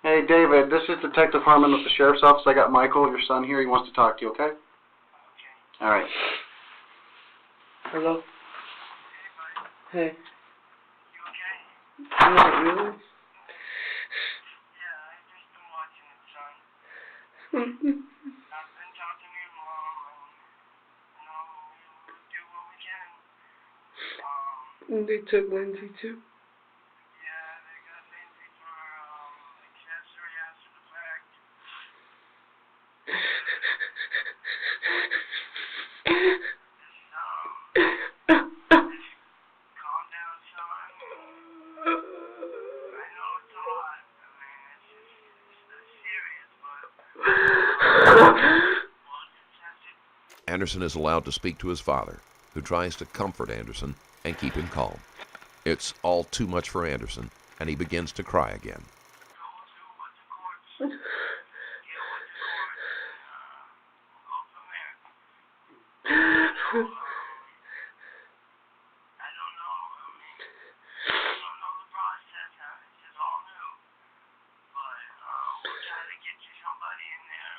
F: Hey, David, this is Detective Harmon with the Sheriff's Office. I got Michael, your son, here. He wants to talk to you, okay? Okay. All right.
B: Hello? Hey. You okay? Not really.
G: Yeah, I've just been watching it, son. I've been talking to your mom, and, we'll do what we can.
B: They took Lindsay too.
G: Yeah, they got Lindsay for, accessory after the fact. Calm down, son. I know it's a lot. I mean, it's serious, but,
A: Anderson is allowed to speak to his father, who tries to comfort Anderson and keep him calm. It's all too much for Anderson, and he begins to cry again.
G: go through what the courts deal with the courts, go from there. I don't know. I mean, I don't know the process. It's just all new. But we'll try to get you somebody in there.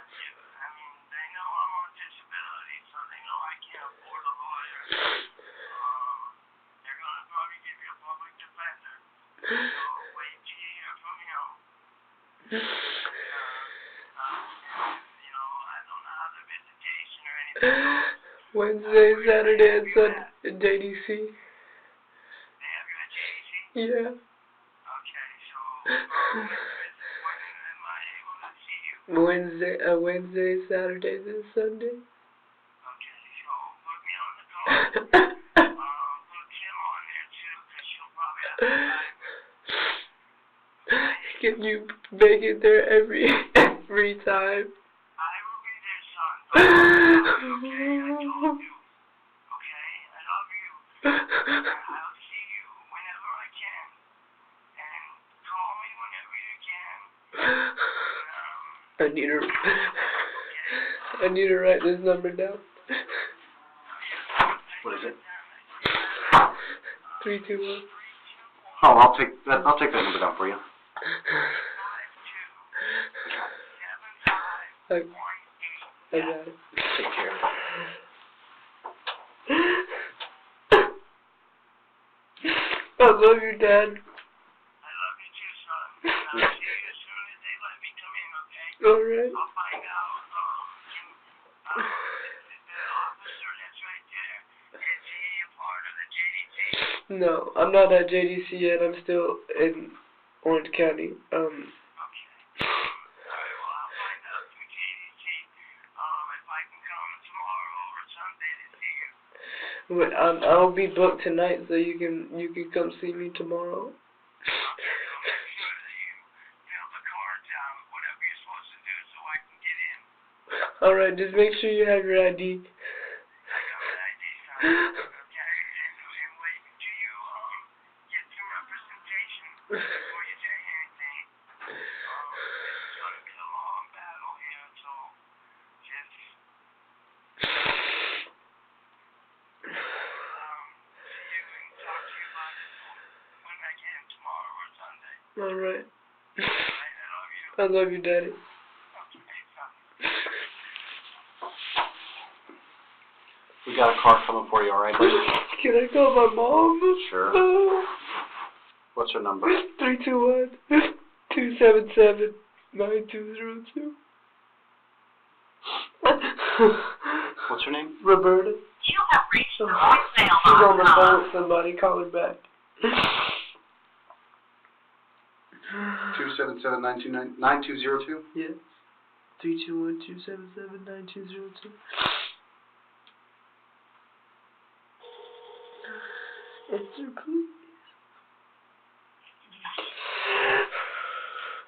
G: I mean, they know I'm on disability, so they know I can't afford a lawyer. They're gonna probably give you a public defender. So wait till you hear from him. I don't know how the visitation or anything goes.
B: Wednesday, Saturday, and Sunday at JDC.
G: They have you at JDC?
B: Yeah.
G: Okay, so when am I able to see you?
B: Wednesday, Saturday, then Sunday.
G: Okay, so put me on the call. Put Kim on there too, because she'll probably have the time.
B: Can you make it there every time?
G: I will be there, son. Don't worry about it, okay? I told you. Okay? I love you. I'll see you whenever I can. And call me whenever you can.
B: I need to write this number down.
F: What is it?
B: 321.
F: Oh, I'll take that number down for you.
B: I got it.
F: Take care.
B: I love you, Dad.
G: I love you too, son. I'll see you as soon as they let me come in, okay?
B: Alright.
G: I'll find out, the officer that's right there, is he a part of the JDC?
B: No, I'm not at JDC yet. I'm still in Orange County.
G: Okay. Alright, well, I'll find out through JDC, if I can come tomorrow or Sunday to see you.
B: But I'll be booked tonight, so you can come see me tomorrow.
G: Okay, I'll make sure that you fill the cards out, whatever you're supposed to do, so I can get in.
B: Alright, just make sure you have your ID.
G: I got an ID, son. Okay, and wait until you, get some representation before you say anything. This is gonna be a long battle here, so just, see you and talk to you about it when I get in tomorrow or Sunday.
B: Alright.
G: Alright, I love you.
B: I love you, Daddy.
G: Okay, son.
F: We got a car coming for you, all right, buddy?
B: Can I call my mom?
F: Sure. What's her number?
B: 321-277-9202.
F: What's her name?
B: Roberta.
H: You have reached the voicemail
B: She's on the
H: box.
B: phone with somebody. Call her back.
F: 277-9202?
B: Yeah. 321-277-9202. Answer, please.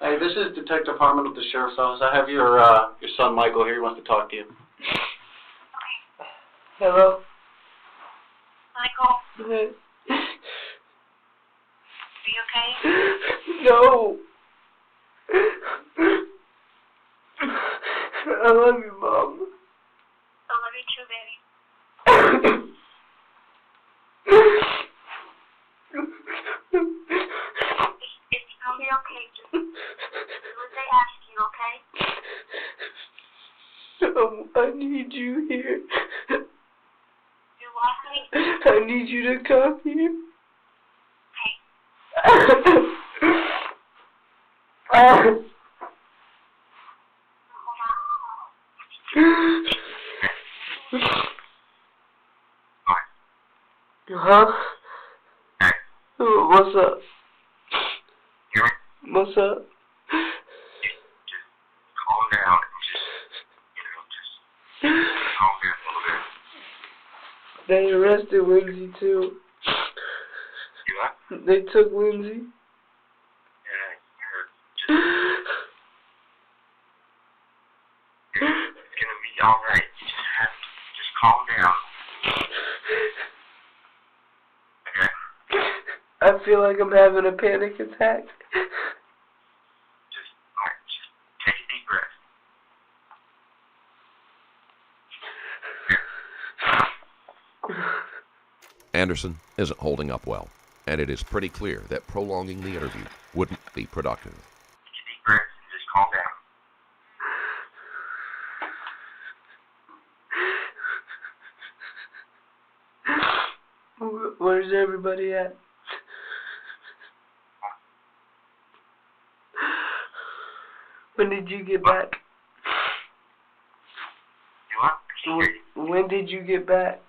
F: Hey, this is Detective Harmon with the Sheriff's Office. I have your son Michael here. He wants to talk to you.
B: Hello?
H: Michael,
B: Hey.
H: are you okay?
B: No. I love you, Mom.
H: I love you too, baby. It's gonna be okay. Just do what they ask you, okay?
B: I need you here.
H: You want me?
B: I need you to come here. Huh? What's up? What's up?
G: Calm down and just calm down a little bit.
B: They arrested Lindsay too.
G: You what?
B: They took Lindsay.
G: Yeah, it's gonna be alright. You just calm down. Okay?
B: I feel like I'm having a panic attack.
G: Just take a deep breath.
A: Anderson isn't holding up well, and it is pretty clear that prolonging the interview wouldn't be productive.
G: Take a deep breath and just calm down.
B: Where's everybody at? When did you get back?
G: You what? I can't hear you.
B: When did you get back?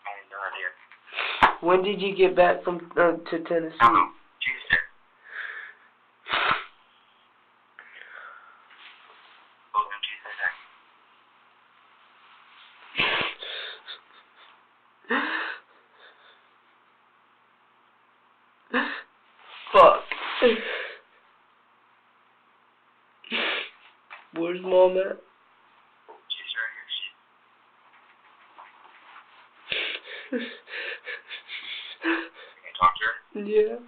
G: I have no idea.
B: When did you get back from to Tennessee?
G: I don't know. Tuesday. Hold on, Tuesday night.
B: Fuck. Where's Mom at?
G: She's right here. Can you talk to her?
B: Yeah.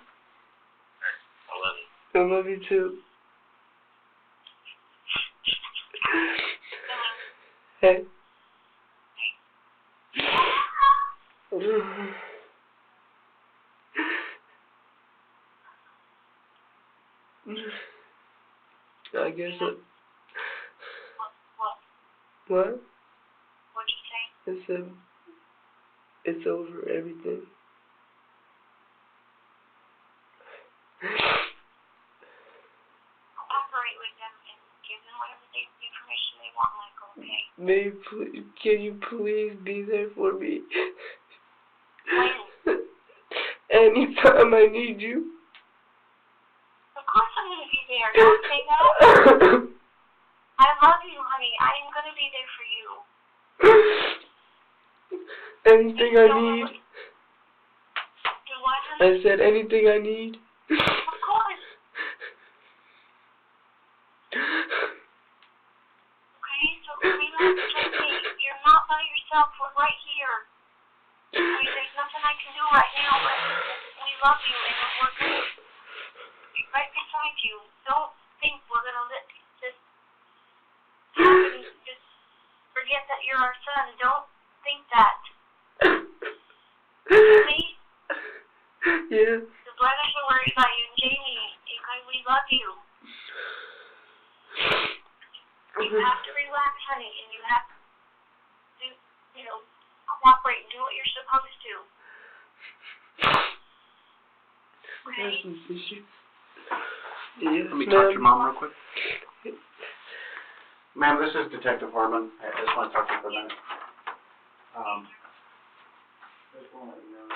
G: I love you.
B: I love you too. Hey. I guess it.
H: What?
B: What?
H: What'd you say?
B: I said it's over everything.
H: Cooperate with them and give them whatever information they want, Michael, okay?
B: Can you please be there for me?
H: When?
B: Anytime I need you.
H: Of course I'm gonna be there. Don't say that. I love you, honey. I am gonna be there for you.
B: Anything I need.
H: Do what, honey?
B: I said anything I need.
H: Of course. Okay, so relax with me. You're not by yourself. We're right here. I mean, there's nothing I can do right now, but we love you and we're gonna be right beside you. Don't think we're gonna let this happen. Just forget that you're our son. Don't think that. Please?
B: Yeah.
H: The brothers are worried about you and Jamie. Okay, we love you. You have to relax, honey, and you have to, cooperate and do what you're supposed to. Okay?
B: Yes,
F: Let me talk to your
B: ma'am.
F: mom real quick. Ma'am, this is Detective Harmon. I just want to talk to you for a minute. Just want to let you know.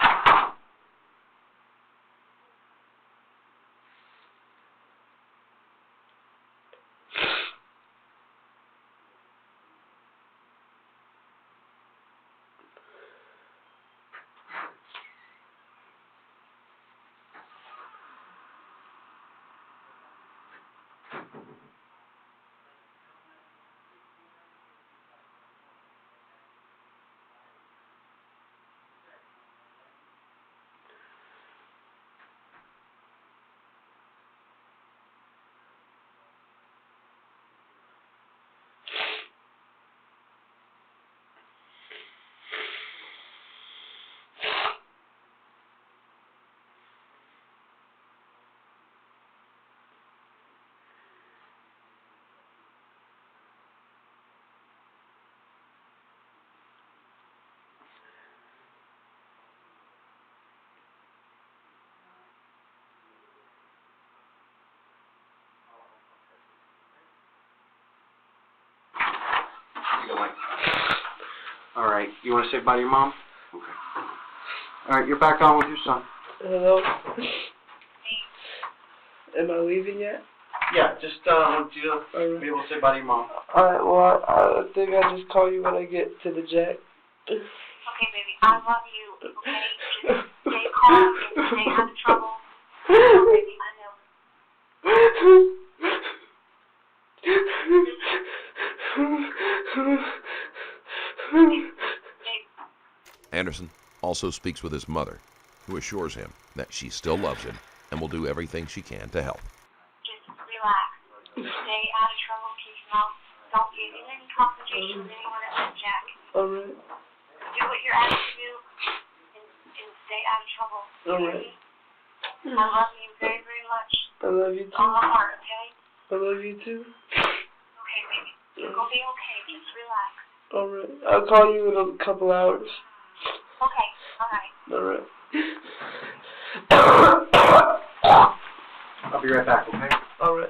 F: right. You want to say bye to your mom? Okay. All right, you're back on with your son.
B: Hello? Am I leaving yet?
F: Yeah, just want you to be able to say bye to your mom.
B: Alright, well, I think I'll just call you when I get to the jack.
H: Okay, baby, I love you, okay? Just stay calm and stay out of trouble. I know, baby, I know.
A: Anderson also speaks with his mother, who assures him that she still loves him and will do everything she can to help.
H: Just relax. Stay out of trouble, keep your mouth. Don't get in any confrontation with anyone at that jack.
B: Alright.
H: Do what you're asked to do and stay out of trouble.
B: Alright.
H: I love you very, very much.
B: I love you
H: All
B: too.
H: my heart, okay?
B: I love you too.
H: Okay, baby. You're gonna be okay. Just relax.
B: Alright. I'll call you in a couple hours.
H: Okay, alright.
B: Alright.
F: I'll be right back, okay?
B: Alright.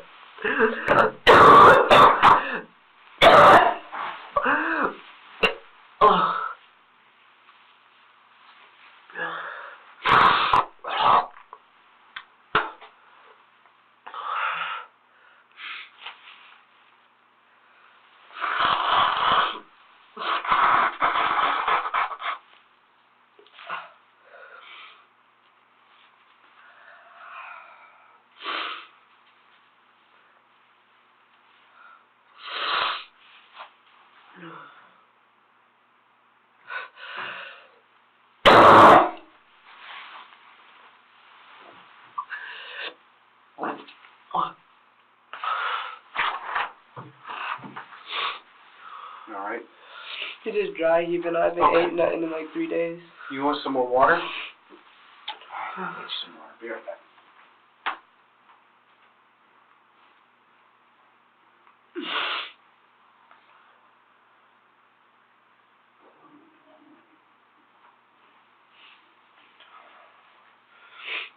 F: Alright.
B: You're just dry heaving. I haven't ate nothing in like 3 days.
F: You want some more water? I'll get you some more. Be right back.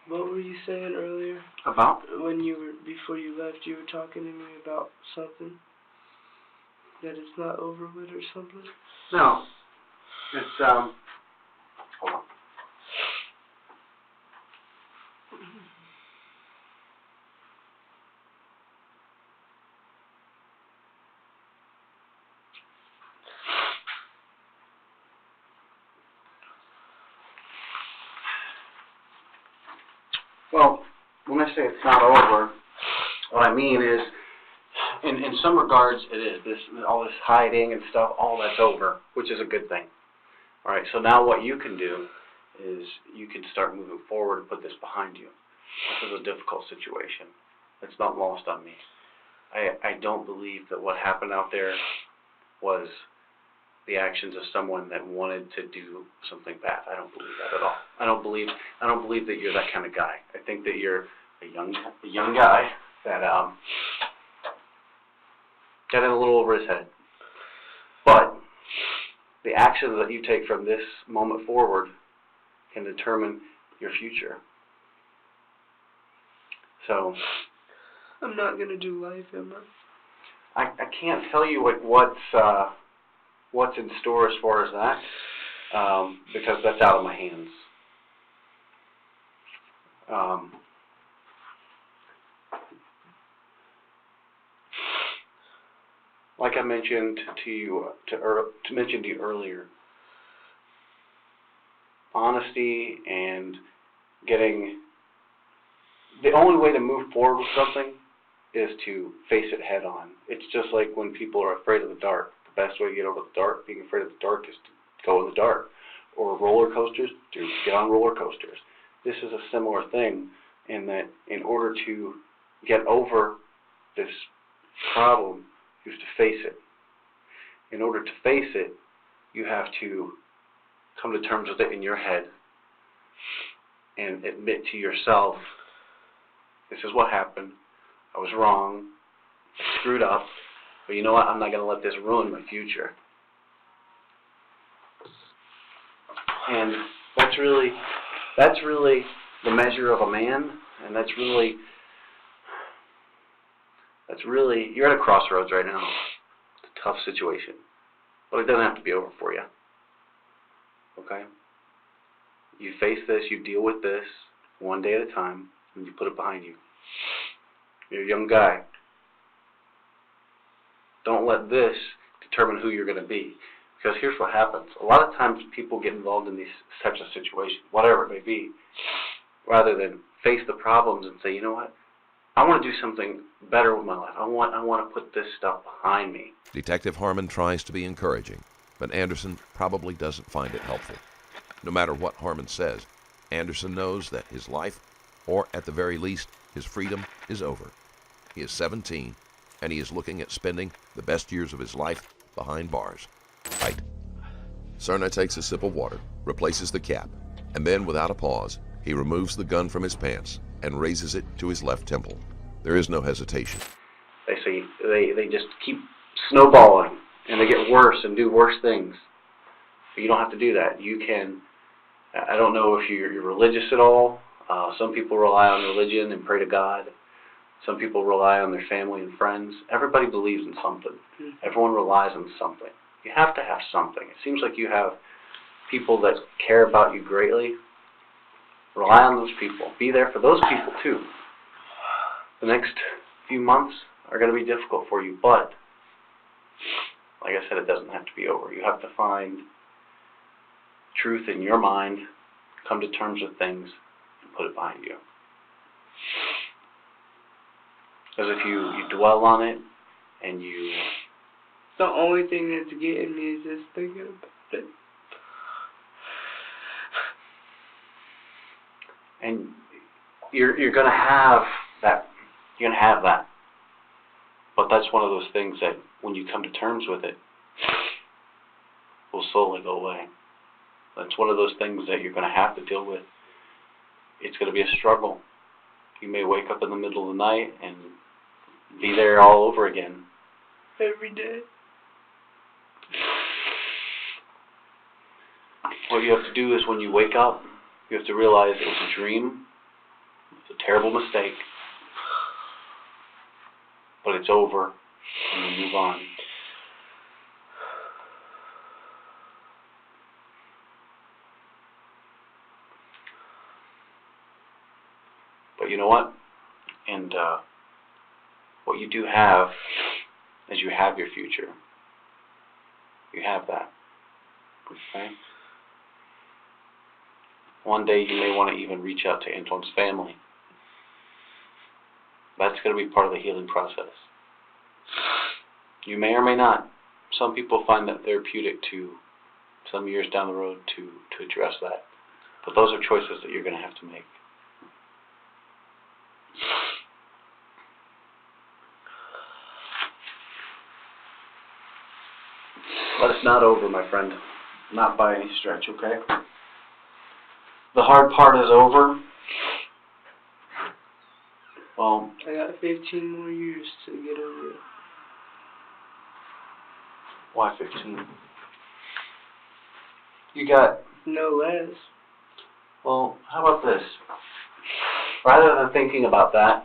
B: What were you saying earlier?
F: About?
B: Before you left, you were talking to me about something? That it's not over with or something?
F: No. It's, hold on. Well, when I say it's not over, what I mean is, in some regards, it is. All this hiding and stuff, all that's over, which is a good thing. All right, so now what you can do is you can start moving forward and put this behind you. This is a difficult situation. It's not lost on me. I don't believe that what happened out there was the actions of someone that wanted to do something bad. I don't believe that at all. I don't believe that you're that kind of guy. I think that you're a young guy that got in a little over his head. But the actions that you take from this moment forward can determine your future. So
B: I'm not gonna do life, am I?
F: I can't tell you what's in store as far as that, because that's out of my hands. Like I mentioned to you earlier, honesty and the only way to move forward with something is to face it head on. It's just like when people are afraid of the dark. The best way to get over the dark, being afraid of the dark, is to go in the dark. Or roller coasters, to get on roller coasters. This is a similar thing in that in order to get over this problem, you have to face it. In order to face it, you have to come to terms with it in your head and admit to yourself, this is what happened. I was wrong. I screwed up. But you know what? I'm not going to let this ruin my future. And that's really the measure of a man, and that's really, you're at a crossroads right now. It's a tough situation. But it doesn't have to be over for you. okay? You face this, you deal with this one day at a time, and you put it behind you. You're a young guy. Don't let this determine who you're going to be. Because here's what happens. A lot of times people get involved in these types of situations, whatever it may be, rather than face the problems and say, you know what, I want to do something better with my life. I want to put this stuff behind me.
A: Detective Harmon tries to be encouraging, but Anderson probably doesn't find it helpful. No matter what Harmon says, Anderson knows that his life, or at the very least, his freedom, is over. He is 17, and he is looking at spending the best years of his life behind bars. Right. Cerna takes a sip of water, replaces the cap, and then, without a pause, he removes the gun from his pants and raises it to his left temple. There is no hesitation.
F: They say they just keep snowballing, and they get worse and do worse things. But you don't have to do that. You can, I don't know if you're religious at all. Some people rely on religion and pray to God. Some people rely on their family and friends. Everybody believes in something. Everyone relies on something. You have to have something. It seems like you have people that care about you greatly. Rely on those people. Be there for those people too. The next few months are going to be difficult for you, but like I said, it doesn't have to be over. You have to find truth in your mind, come to terms with things, and put it behind you. Because if you dwell on it and you...
B: The only thing that's getting me is just thinking about it.
F: And you're going to have that. You're going to have that. But that's one of those things that when you come to terms with it, will slowly go away. That's one of those things that you're going to have to deal with. It's going to be a struggle. You may wake up in the middle of the night and be there all over again.
B: Every day.
F: What you have to do is when you wake up, you have to realize it was a dream, it's a terrible mistake, but it's over, and you move on. But you know what? And what you do have is you have your future. You have that. Okay? One day you may want to even reach out to Antoine's family. That's going to be part of the healing process. You may or may not. Some people find that therapeutic to some years down the road to address that. But those are choices that you're going to have to make. But it's not over, my friend. Not by any stretch, okay? The hard part is over. Well,
B: I got 15 more years to get over it.
F: why 15? You got...
B: No less.
F: Well, how about this? Rather than thinking about that,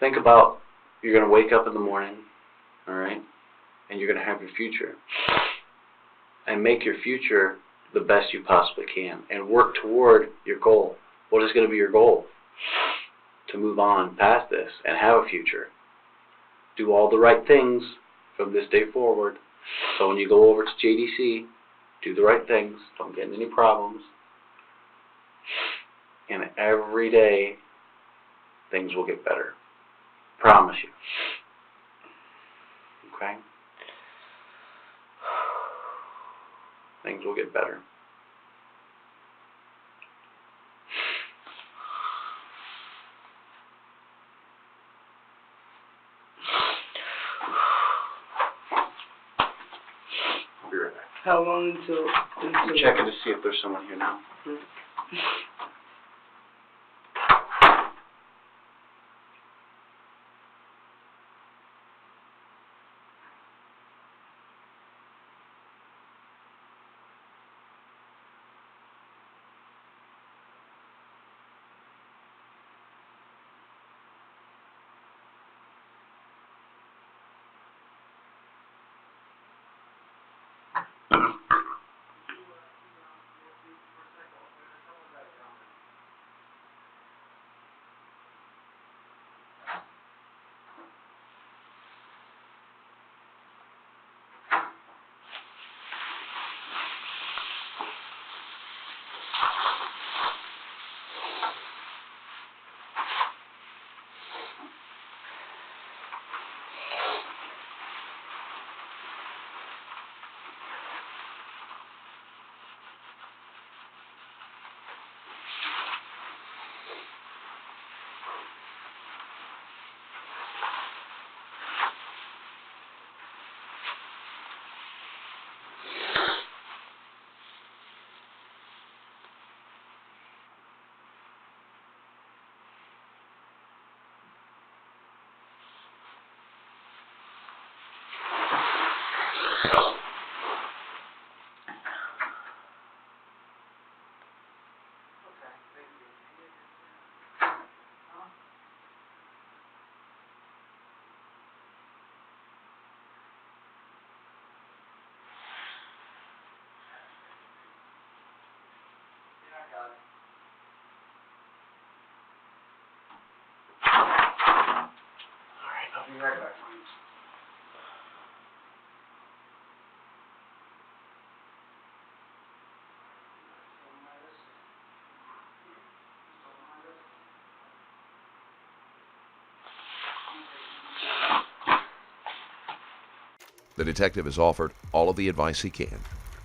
F: think about you're going to wake up in the morning, alright? And you're going to have your future. And make your future the best you possibly can. And work toward your goal. What is going to be your goal? To move on past this and have a future. Do all the right things from this day forward. So when you go over to JDC, do the right things. Don't get in any problems. And every day, things will get better. Promise you. Okay? Things will get better. I'll be right back.
B: How long until
F: I'm checking to see if there's someone here now.
C: I'll be right back.
A: The detective has offered all of the advice he can,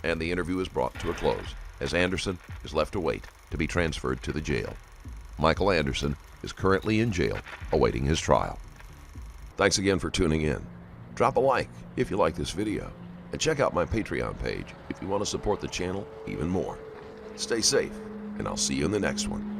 A: and the interview is brought to a close as Anderson is left to wait to be transferred to the jail. Michael Anderson is currently in jail awaiting his trial. Thanks again for tuning in. Drop a like if you like this video, and check out my Patreon page if you want to support the channel even more. Stay safe, and I'll see you in the next one.